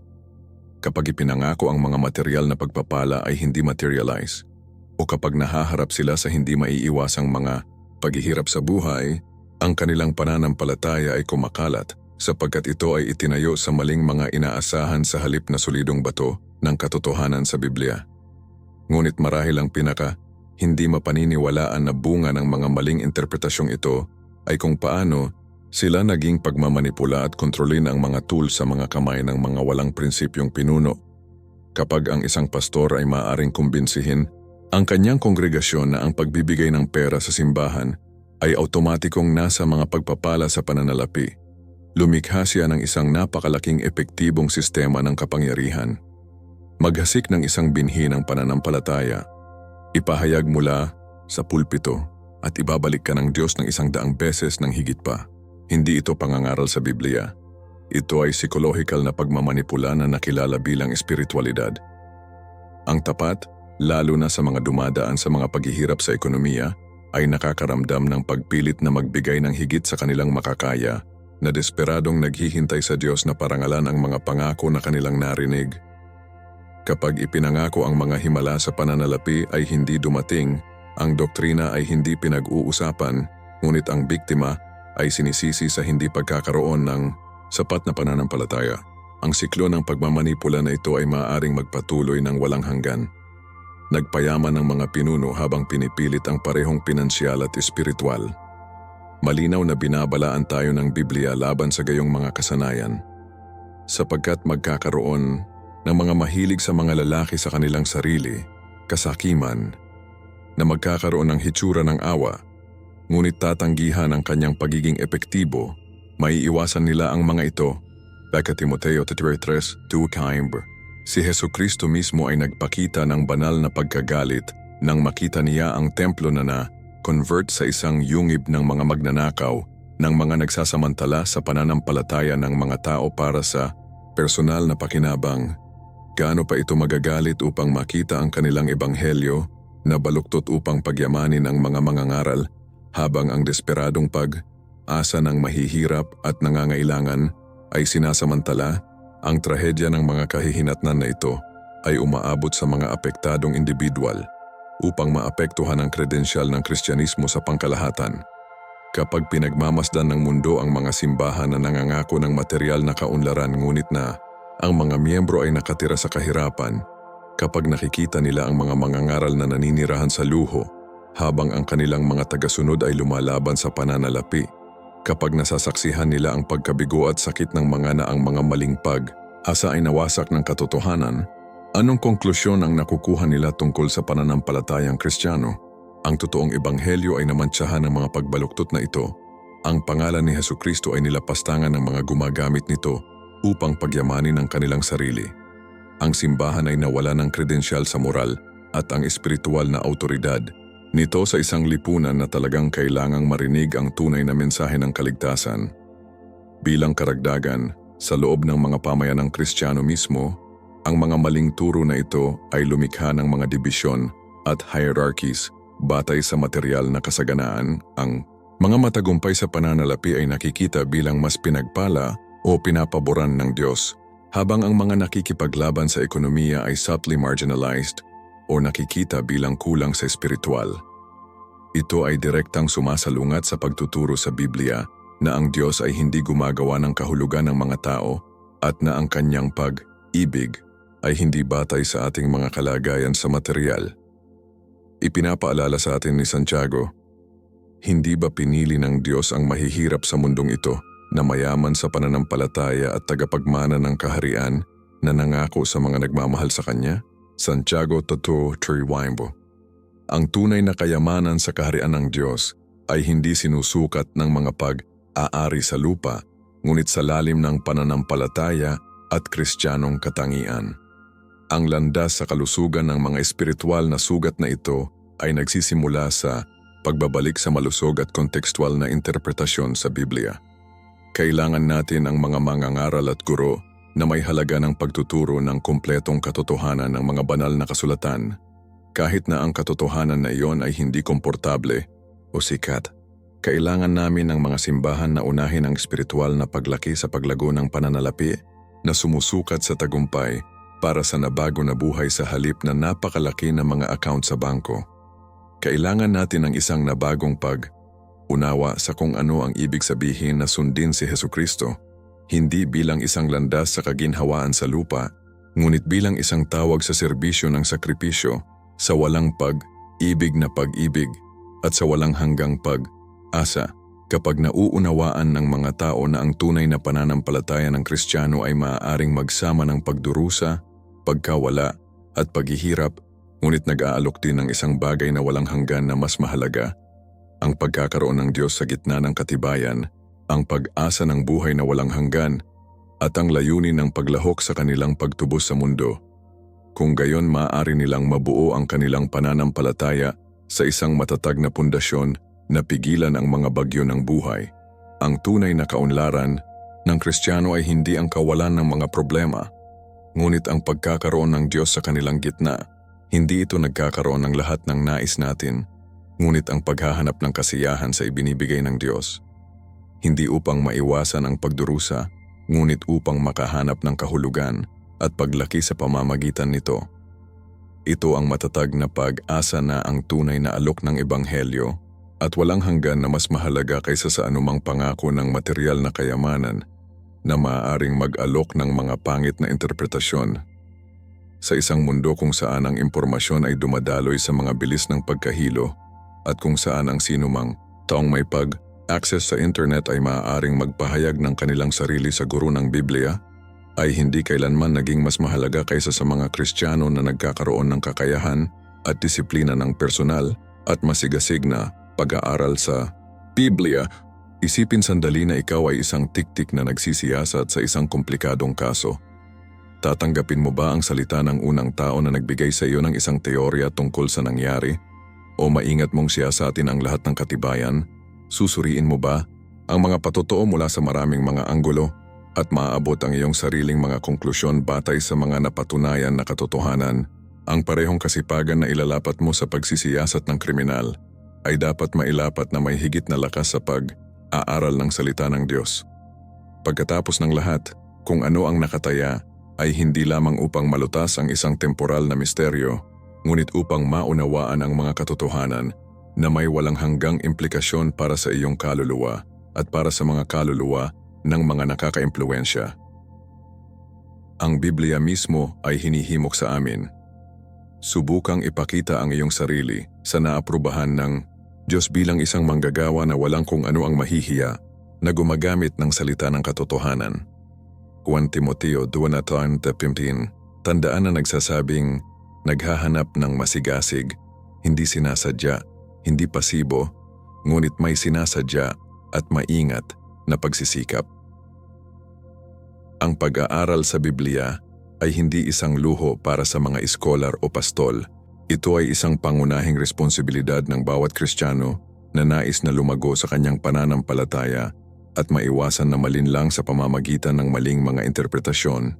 Kapag ipinangako ang mga material na pagpapala ay hindi materialize, o kapag nahaharap sila sa hindi maiiwasang mga paghihirap sa buhay, ang kanilang pananampalataya ay kumakalat sapagkat ito ay itinayo sa maling mga inaasahan sa halip na solidong bato ng katotohanan sa Biblia. Ngunit marahil ang hindi mapaniniwalaan na bunga ng mga maling interpretasyong ito ay kung paano sila naging pagmamanipula at kontrolin ang mga tool sa mga kamay ng mga walang prinsipyong pinuno. Kapag ang isang pastor ay maaaring kumbinsihin ang kanyang kongregasyon na ang pagbibigay ng pera sa simbahan ay automatikong nasa mga pagpapala sa pananalapi, lumikha siya ng isang napakalaking epektibong sistema ng kapangyarihan. Maghasik ng isang binhi ng pananampalataya, ipahayag mula sa pulpito at ibabalik ka ng Diyos ng 100 beses ng higit pa. Hindi ito pangangaral sa Biblia. Ito ay psikolohikal na pagmamanipula na nakilala bilang espiritualidad. Ang tapat, lalo na sa mga dumadaan sa mga paghihirap sa ekonomiya, ay nakakaramdam ng pagpilit na magbigay ng higit sa kanilang makakaya na desperadong naghihintay sa Diyos na parangalan ang mga pangako na kanilang narinig. Kapag ipinangako ang mga himala sa pananalapi ay hindi dumating, ang doktrina ay hindi pinag-uusapan, ngunit ang biktima ay sinisisi sa hindi pagkakaroon ng sapat na pananampalataya. Ang siklo ng pagmamanipula na ito ay maaaring magpatuloy ng walang hanggan. Nagpayaman ng mga pinuno habang pinipilit ang parehong pinansyal at espiritual. Malinaw na binabalaan tayo ng Biblia laban sa gayong mga kasanayan. Sapagkat magkakaroon ng mga mahilig sa mga lalaki sa kanilang sarili, kasakiman, na magkakaroon ng hitsura ng awa, ngunit tatanggihan ang kanyang pagiging epektibo, maiiwasan nila ang mga ito. Beka Timoteo 3:2. Si Hesukristo mismo ay nagpakita ng banal na pagkagalit nang makita niya ang templo na convert sa isang yungib ng mga magnanakaw, ng mga nagsasamantala sa pananampalataya ng mga tao para sa personal na pakinabang. Gaano pa ito magagalit upang makita ang kanilang ebanghelyo na baluktot upang pagyamanin ang mga mangangaral habang ang desperadong pag-asa ng mahihirap at nangangailangan ay sinasamantala. Ang trahedya ng mga kahihinatnan na ito ay umaabot sa mga apektadong individual upang maapektuhan ang kredensyal ng Kristyanismo sa pangkalahatan. Kapag pinagmamasdan ng mundo ang mga simbahan na nangangako ng material na kaunlaran ngunit na ang mga miyembro ay nakatira sa kahirapan, kapag nakikita nila ang mga mangangaral na naninirahan sa luho habang ang kanilang mga tagasunod ay lumalaban sa pananalapi, kapag nasasaksihan nila ang pagkabigo at sakit ng mga naang mga maling pag-asa ay nawasak ng katotohanan, anong konklusyon ang nakukuha nila tungkol sa pananampalatayang Kristiyano? Ang totoong ebanghelyo ay namantsahan ng mga pagbaluktot na ito. Ang pangalan ni Hesukristo ay nilapastangan ng mga gumagamit nito upang pagyamanin ang kanilang sarili. Ang simbahan ay nawala ng kredensyal sa moral at ang espiritual na autoridad nito sa isang lipunan na talagang kailangang marinig ang tunay na mensahe ng kaligtasan. Bilang karagdagan, sa loob ng mga pamayanang Kristiyano mismo, ang mga maling turo na ito ay lumikha ng mga dibisyon at hierarchies batay sa material na kasaganaan. Ang mga matagumpay sa pananalapi ay nakikita bilang mas pinagpala o pinapaboran ng Diyos, habang ang mga nakikipaglaban sa ekonomiya ay subtly marginalized o nakikita bilang kulang sa espiritual. Ito ay direktang sumasalungat sa pagtuturo sa Biblia na ang Diyos ay hindi gumagawa ng kahulugan ng mga tao at na ang kanyang pag-ibig ay hindi batay sa ating mga kalagayan sa material. Ipinapaalala sa atin ni Santiago, hindi ba pinili ng Diyos ang mahihirap sa mundong ito na mayaman sa pananampalataya at tagapagmana ng kaharian na nangako sa mga nagmamahal sa Kanya? Santiago 2:3. Ang tunay na kayamanan sa kaharian ng Diyos ay hindi sinusukat ng mga pag-aari sa lupa, ngunit sa lalim ng pananampalataya at Kristiyanong katangian. Ang landas sa kalusugan ng mga espiritual na sugat na ito ay nagsisimula sa pagbabalik sa malusog at kontekstual na interpretasyon sa Biblia. Kailangan natin ang mga mangangaral at guro na may halaga ng pagtuturo ng kumpletong katotohanan ng mga banal na kasulatan, kahit na ang katotohanan na iyon ay hindi komportable o sikat. Kailangan namin ng mga simbahan na unahin ang espiritual na paglaki sa paglago ng pananalapi na sumusukat sa tagumpay para sa nabago na buhay sa halip na napakalaki na mga account sa bangko. Kailangan natin ng isang nabagong pag-unawa sa kung ano ang ibig sabihin na sundin si Hesukristo, hindi bilang isang landas sa kaginhawaan sa lupa, ngunit bilang isang tawag sa serbisyo ng sakripisyo, sa walang pag-ibig na pag-ibig at sa walang hanggang pag-asa. Kapag nauunawaan ng mga tao na ang tunay na pananampalataya ng Kristiyano ay maaaring magsama ng pagdurusa, pagkawala at paghihirap, ngunit nag-aalok din ng isang bagay na walang hanggan na mas mahalaga, ang pagkakaroon ng Diyos sa gitna ng katibayan, ang pag-asa ng buhay na walang hanggan, at ang layunin ng paglahok sa kanilang pagtubos sa mundo. Kung gayon, maaari nilang mabuo ang kanilang pananampalataya sa isang matatag na pundasyon na pigilan ang mga bagyo ng buhay. Ang tunay na kaunlaran ng Kristiyano ay hindi ang kawalan ng mga problema, ngunit ang pagkakaroon ng Diyos sa kanilang gitna. Hindi ito nagkakaroon ng lahat ng nais natin, ngunit ang paghahanap ng kasiyahan sa ibinibigay ng Diyos. hindi upang maiwasan ang pagdurusa, ngunit upang makahanap ng kahulugan at paglaki sa pamamagitan nito. Ito ang matatag na pag-asa na ang tunay na alok ng Ebanghelyo at walang hanggan na mas mahalaga kaysa sa anumang pangako ng material na kayamanan na maaaring mag-alok ng mga pangit na interpretasyon. Sa isang mundo kung saan ang impormasyon ay dumadaloy sa mga bilis ng pagkahilo at kung saan ang sinumang taong may pag-access sa internet ay maaaring magpahayag ng kanilang sarili sa guro ng Biblia, ay hindi kailanman naging mas mahalaga kaysa sa mga Kristiyano na nagkakaroon ng kakayahan at disiplina ng personal at masigasig na pag-aaral sa Biblia. Isipin sandali na ikaw ay isang tiktik na nagsisiyasat sa isang komplikadong kaso. Tatanggapin mo ba ang salita ng unang tao na nagbigay sa iyo ng isang teorya tungkol sa nangyari? O maingat mong siyasatin ang lahat ng katibayan? Susuriin mo ba ang mga patotoo mula sa maraming mga anggulo at maaabot ang iyong sariling mga konklusyon batay sa mga napatunayan na katotohanan? Ang parehong kasipagan na ilalapat mo sa pagsisiyasat ng kriminal ay dapat mailapat na may higit na lakas sa pag-aaral ng salita ng Diyos. Pagkatapos ng lahat, kung ano ang nakataya ay hindi lamang upang malutas ang isang temporal na misteryo, ngunit upang maunawaan ang mga katotohanan na may walang hanggang implikasyon para sa iyong kaluluwa at para sa mga kaluluwa ng mga nakakaimpluwensya. Ang Biblia mismo ay hinihimok sa amin. Subukang ipakita ang iyong sarili sa naaprubahan ng Diyos bilang isang manggagawa na walang kung ano ang mahihiya na gumagamit ng salita ng katotohanan. 1 Timoteo 2:15, tandaan na nagsasabing, naghahanap ng masigasig, hindi sinasadya, hindi pasibo, ngunit may sinasadya at maingat na pagsisikap. Ang pag-aaral sa Biblia ay hindi isang luho para sa mga iskolar o pastol. Ito ay isang pangunahing responsibilidad ng bawat Kristiyano na nais na lumago sa kanyang pananampalataya at maiwasan na malinlang sa pamamagitan ng maling mga interpretasyon.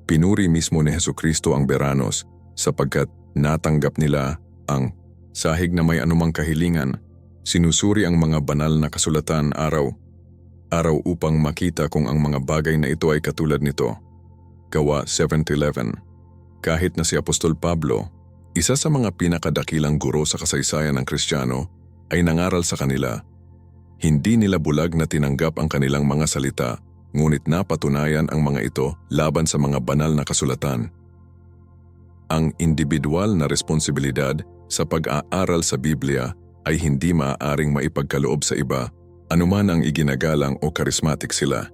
Pinuri mismo ni Hesukristo ang beranos sapagkat natanggap nila ang sahig na may anumang kahilingan. Sinusuri ang mga banal na kasulatan araw-araw upang makita kung ang mga bagay na ito ay katulad nito. Gawa 7:11. Kahit na si Apostol Pablo, isa sa mga pinakadakilang guro sa kasaysayan ng Kristiyano, ay nangaral sa kanila. Hindi nila bulag na tinanggap ang kanilang mga salita, ngunit napatunayan ang mga ito laban sa mga banal na kasulatan. Ang individual na responsibilidad sa pag-aaral sa Biblia ay hindi maaaring maipagkaloob sa iba, anuman ang iginagalang o charismatic sila.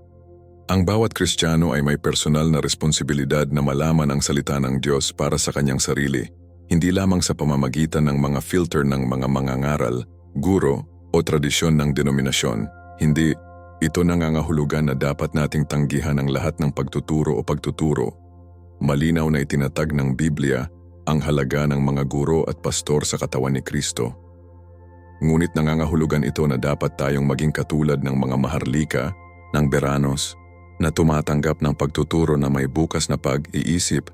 Ang bawat Kristiyano ay may personal na responsibilidad na malaman ang salita ng Diyos para sa kanyang sarili, hindi lamang sa pamamagitan ng mga filter ng mga mangangaral, guro, o tradisyon ng denominasyon. Hindi, ito nangangahulugan na dapat nating tanggihan ang lahat ng pagtuturo o pagtuturo. Malinaw na itinatag ng Biblia ang halaga ng mga guro at pastor sa katawan ni Kristo. Ngunit nangangahulugan ito na dapat tayong maging katulad ng mga maharlika ng beranos na tumatanggap ng pagtuturo na may bukas na pag-iisip,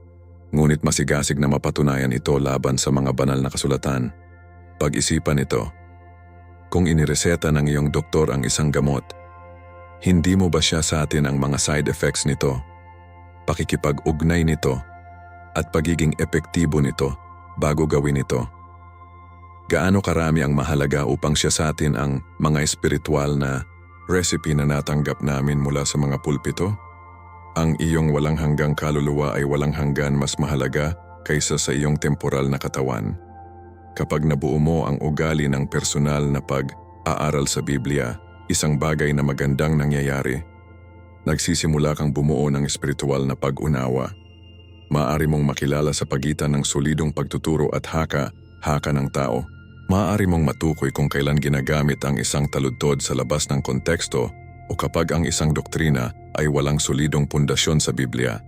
ngunit masigasig na mapatunayan ito laban sa mga banal na kasulatan. Pag-isipan ito. Kung inireseta ng iyong doktor ang isang gamot, hindi mo ba siya sa atin ang mga side effects nito, pakikipag-ugnay nito, at pagiging epektibo nito bago gawin ito? Gaano karami ang mahalaga upang siya sa atin ang mga espiritual na recipe na natanggap namin mula sa mga pulpito? Ang iyong walang hanggang kaluluwa ay walang hanggan mas mahalaga kaysa sa iyong temporal na katawan. Kapag nabuo mo ang ugali ng personal na pag-aaral sa Biblia, isang bagay na magandang nangyayari. Nagsisimula kang bumuo ng espiritual na pag-unawa. Maaari mong makilala sa pagitan ng solidong pagtuturo at haka ng tao. Maaari mong matukoy kung kailan ginagamit ang isang taludtod sa labas ng konteksto o kapag ang isang doktrina ay walang solidong pundasyon sa Biblia.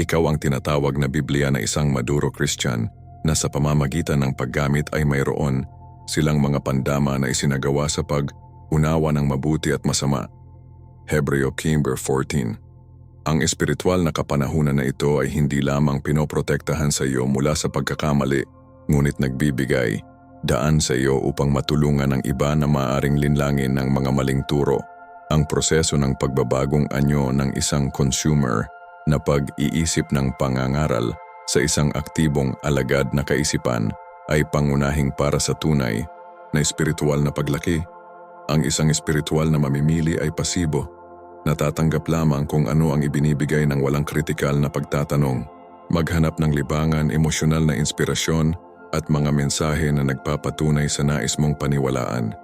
Ikaw ang tinatawag na Biblia na isang maduro Christian na sa pamamagitan ng paggamit ay mayroon silang mga pandama na isinagawa sa pag-unawa ng mabuti at masama. Hebreo 14. Ang espiritual na kapanahunan na ito ay hindi lamang pinoprotektahan sa iyo mula sa pagkakamali, ngunit nagbibigay daan sa iyo upang matulungan ang iba na maaaring linlangin ng mga maling turo. Ang proseso ng pagbabagong anyo ng isang consumer na pag-iisip ng pangangaral sa isang aktibong alagad na kaisipan ay pangunahing para sa tunay na espiritual na paglaki. Ang isang espiritual na mamimili ay pasibo, natatanggap lamang kung ano ang ibinibigay ng walang kritikal na pagtatanong, maghanap ng libangan, emosyonal na inspirasyon at mga mensahe na nagpapatunay sa nais mong paniwalaan.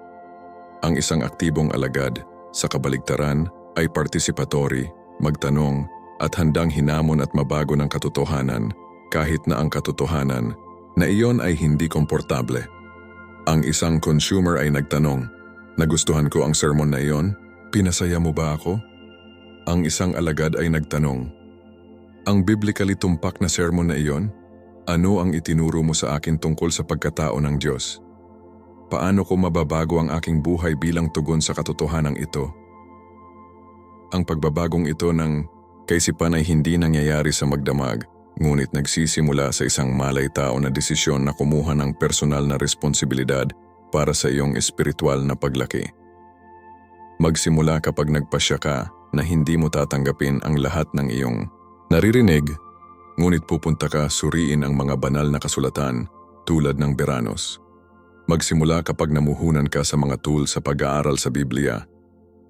Ang isang aktibong alagad, sa kabaligtaran, ay participatory, magtanong at handang hinamon at mabago ng katotohanan kahit na ang katotohanan na iyon ay hindi komportable. Ang isang consumer ay nagtanong, "Nagustuhan ko ang sermon na iyon? Pinasaya mo ba ako?" Ang isang alagad ay nagtanong, "Ang biblically tumpak na sermon na iyon? Ano ang itinuro mo sa akin tungkol sa pagkatao ng Diyos? Paano ko mababago ang aking buhay bilang tugon sa katotohanan ito?" Ang pagbabagong ito ng kaisipan ay hindi nangyayari sa magdamag, ngunit nagsisimula sa isang malay-tao na desisyon na kumuha ng personal na responsibilidad para sa iyong espiritual na paglaki. Magsimula kapag nagpasya ka na hindi mo tatanggapin ang lahat ng iyong naririnig, ngunit pupunta ka suriin ang mga banal na kasulatan tulad ng Beranos. Magsimula kapag namuhunan ka sa mga tools sa pag-aaral sa Biblia,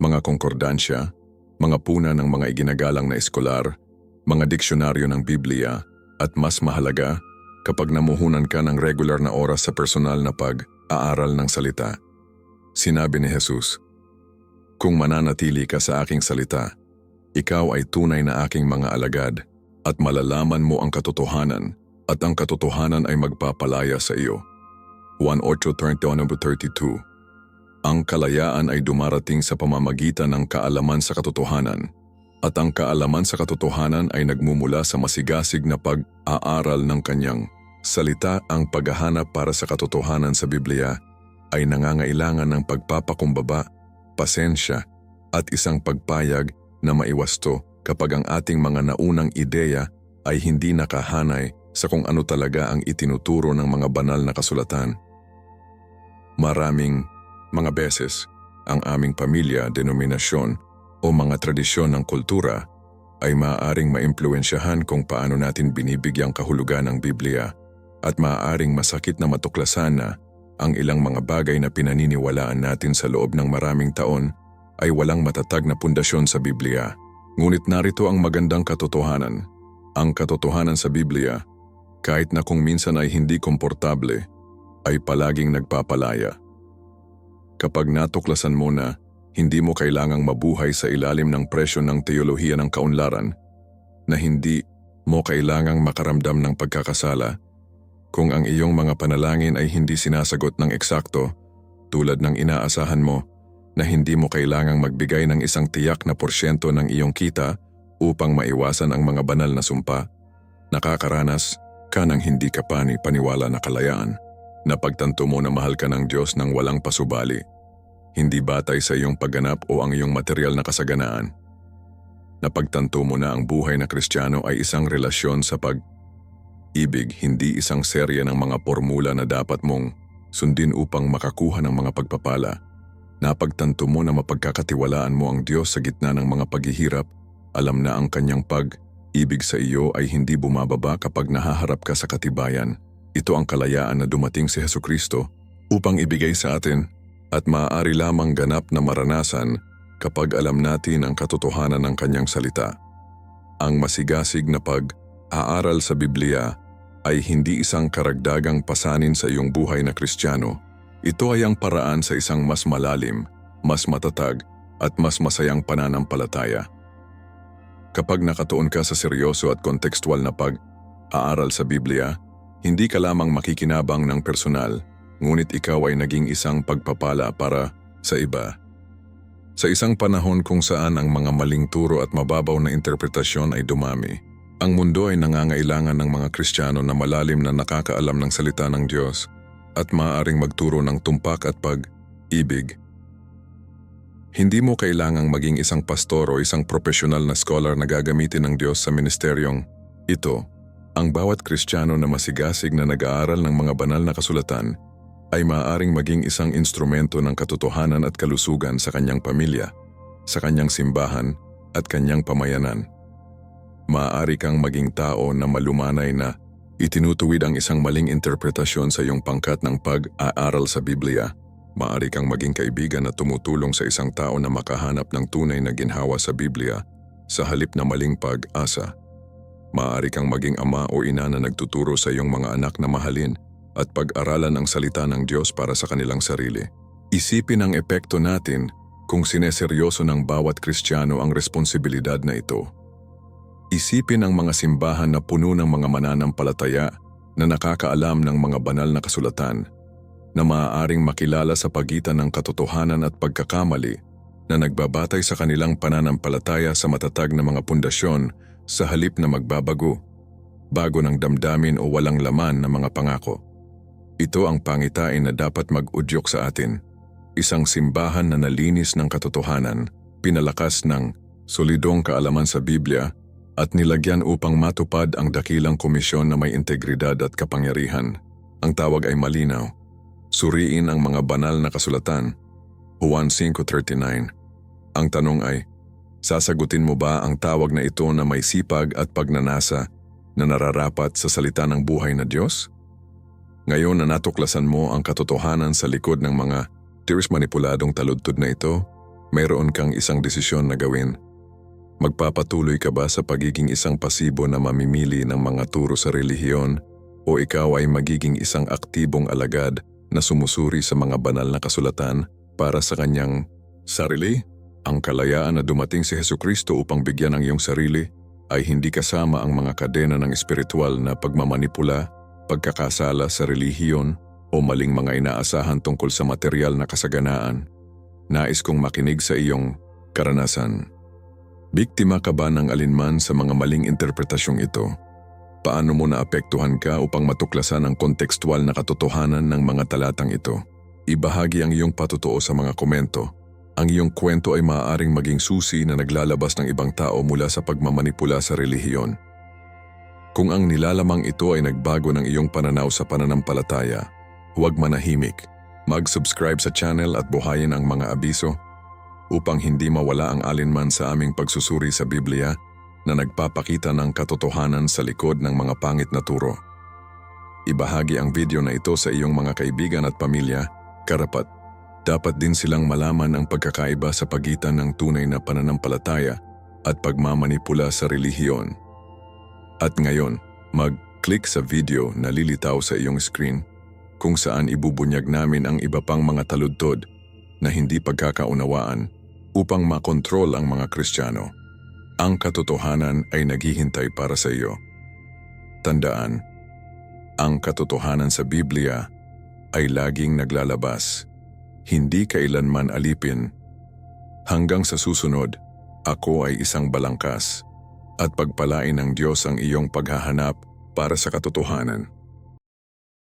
mga konkordansya, mga puna ng mga iginagalang na eskolar, mga diksyonaryo ng Biblia, at mas mahalaga, kapag namuhunan ka ng regular na oras sa personal na pag-aaral ng salita. Sinabi ni Jesus, "Kung mananatili ka sa aking salita, ikaw ay tunay na aking mga alagad, at malalaman mo ang katotohanan, at ang katotohanan ay magpapalaya sa iyo." Juan 8:31-32. Ang kalayaan ay dumarating sa pamamagitan ng kaalaman sa katotohanan, at ang kaalaman sa katotohanan ay nagmumula sa masigasig na pag-aaral ng kanyang salita. Ang paghahanap para sa katotohanan sa Biblia ay nangangailangan ng pagpapakumbaba, pasensya, at isang pagpayag na maiwasto kapag ang ating mga naunang ideya ay hindi nakahanay sa kung ano talaga ang itinuturo ng mga banal na kasulatan. Maraming mga beses, ang aming pamilya, denominasyon o mga tradisyon ng kultura ay maaaring maimpluwensyahan kung paano natin binibigyang kahulugan ng Biblia, at maaaring masakit na matuklasan na ang ilang mga bagay na pinaniniwalaan natin sa loob ng maraming taon ay walang matatag na pundasyon sa Biblia. Ngunit narito ang magandang katotohanan. Ang katotohanan sa Biblia, kahit na kung minsan ay hindi komportable, ay palaging nagpapalaya. Kapag natuklasan mo na hindi mo kailangang mabuhay sa ilalim ng presyo ng teolohiya ng kaunlaran, na hindi mo kailangang makaramdam ng pagkakasala, kung ang iyong mga panalangin ay hindi sinasagot ng eksakto, tulad ng inaasahan mo, na hindi mo kailangang magbigay ng isang tiyak na porsyento ng iyong kita upang maiwasan ang mga banal na sumpa, nakakaranas ka ng hindi ka paniwala na kalayaan. Napagtanto mo na mahal ka ng Diyos ng walang pasubali, hindi batay sa iyong pagganap o ang iyong material na kasaganaan. Napagtanto mo na ang buhay na Kristiyano ay isang relasyon sa pag-ibig, hindi isang serye ng mga formula na dapat mong sundin upang makakuha ng mga pagpapala. Napagtanto mo na mapagkakatiwalaan mo ang Diyos sa gitna ng mga paghihirap, alam na ang kanyang pag-ibig sa iyo ay hindi bumababa kapag nahaharap ka sa katibayan. Ito ang kalayaan na dumating si Hesukristo upang ibigay sa atin, at maaari lamang ganap na maranasan kapag alam natin ang katotohanan ng kanyang salita. Ang masigasig na pag-aaral sa Biblia ay hindi isang karagdagang pasanin sa iyong buhay na Kristiyano. Ito ay ang paraan sa isang mas malalim, mas matatag, at mas masayang pananampalataya. Kapag nakatuon ka sa seryoso at kontekstual na pag-aaral sa Biblia, hindi ka lamang makikinabang ng personal, ngunit ikaw ay naging isang pagpapala para sa iba. Sa isang panahon kung saan ang mga maling turo at mababaw na interpretasyon ay dumami, ang mundo ay nangangailangan ng mga Kristiyano na malalim na nakakaalam ng salita ng Diyos at maaaring magturo ng tumpak at pag-ibig. Hindi mo kailangang maging isang pastor o isang profesional na scholar na gagamitin ng Diyos sa ministeryong ito. Ang bawat Kristiyano na masigasig na nag-aaral ng mga banal na kasulatan ay maaaring maging isang instrumento ng katotohanan at kalusugan sa kanyang pamilya, sa kanyang simbahan at kanyang pamayanan. Maaari kang maging tao na malumanay na itinutuwid ang isang maling interpretasyon sa iyong pangkat ng pag-aaral sa Biblia. Maaari kang maging kaibigan na tumutulong sa isang tao na makahanap ng tunay na ginhawa sa Biblia sa halip na maling pag-asa. Maaari kang maging ama o ina na nagtuturo sa iyong mga anak na mahalin at pag-aralan ang salita ng Diyos para sa kanilang sarili. Isipin ang epekto natin kung sineseryoso ng bawat Kristiyano ang responsibilidad na ito. Isipin ang mga simbahan na puno ng mga mananampalataya na nakakaalam ng mga banal na kasulatan na maaaring makilala sa pagitan ng katotohanan at pagkakamali na nagbabatay sa kanilang pananampalataya sa matatag na mga pundasyon sa halip na magbabago, bago ng damdamin o walang laman na mga pangako. Ito ang pangitain na dapat mag-udyok sa atin. Isang simbahan na nalinis ng katotohanan, pinalakas ng solidong kaalaman sa Biblia at nilagyan upang matupad ang dakilang komisyon na may integridad at kapangyarihan. Ang tawag ay malinaw. Suriin ang mga banal na kasulatan. Juan 5:39. Ang tanong ay, sasagutin mo ba ang tawag na ito na may sipag at pagnanasa na nararapat sa salita ng buhay na Diyos? Ngayon na natuklasan mo ang katotohanan sa likod ng mga tiris manipuladong taludtod na ito, mayroon kang isang desisyon na gawin. Magpapatuloy ka ba sa pagiging isang pasibo na mamimili ng mga turo sa relihiyon o ikaw ay magiging isang aktibong alagad na sumusuri sa mga banal na kasulatan para sa kanyang sarili? Ang kalayaan na dumating si Hesukristo upang bigyan ang iyong sarili ay hindi kasama ang mga kadena ng espiritual na pagmamanipula, pagkakasala sa relihiyon o maling mga inaasahan tungkol sa material na kasaganaan. Nais kong makinig sa iyong karanasan. Biktima ka ba ng alinman sa mga maling interpretasyong ito? Paano mo naapektuhan ka upang matuklasan ang kontekstual na katotohanan ng mga talatang ito? Ibahagi ang iyong patotoo sa mga komento. Ang iyong kwento ay maaaring maging susi na naglalabas ng ibang tao mula sa pagmamanipula sa relihiyon. Kung ang nilalamang ito ay nagbago ng iyong pananaw sa pananampalataya, huwag manahimik. Mag-subscribe sa channel at buhayin ang mga abiso upang hindi mawala ang alinman sa aming pagsusuri sa Biblia na nagpapakita ng katotohanan sa likod ng mga pangit na turo. Ibahagi ang video na ito sa iyong mga kaibigan at pamilya, karapat. Dapat din silang malaman ang pagkakaiba sa pagitan ng tunay na pananampalataya at pagmamanipula sa relihiyon. At ngayon, mag-click sa video na lilitaw sa iyong screen kung saan ibubunyag namin ang iba pang mga taludtod na hindi pagkakaunawaan upang makontrol ang mga Kristiyano. Ang katotohanan ay naghihintay para sa iyo. Tandaan, ang katotohanan sa Biblia ay laging naglalabas, hindi kailanman alipin. Hanggang sa susunod, ako ay isang balangkas at pagpalain ng Diyos ang iyong paghahanap para sa katotohanan.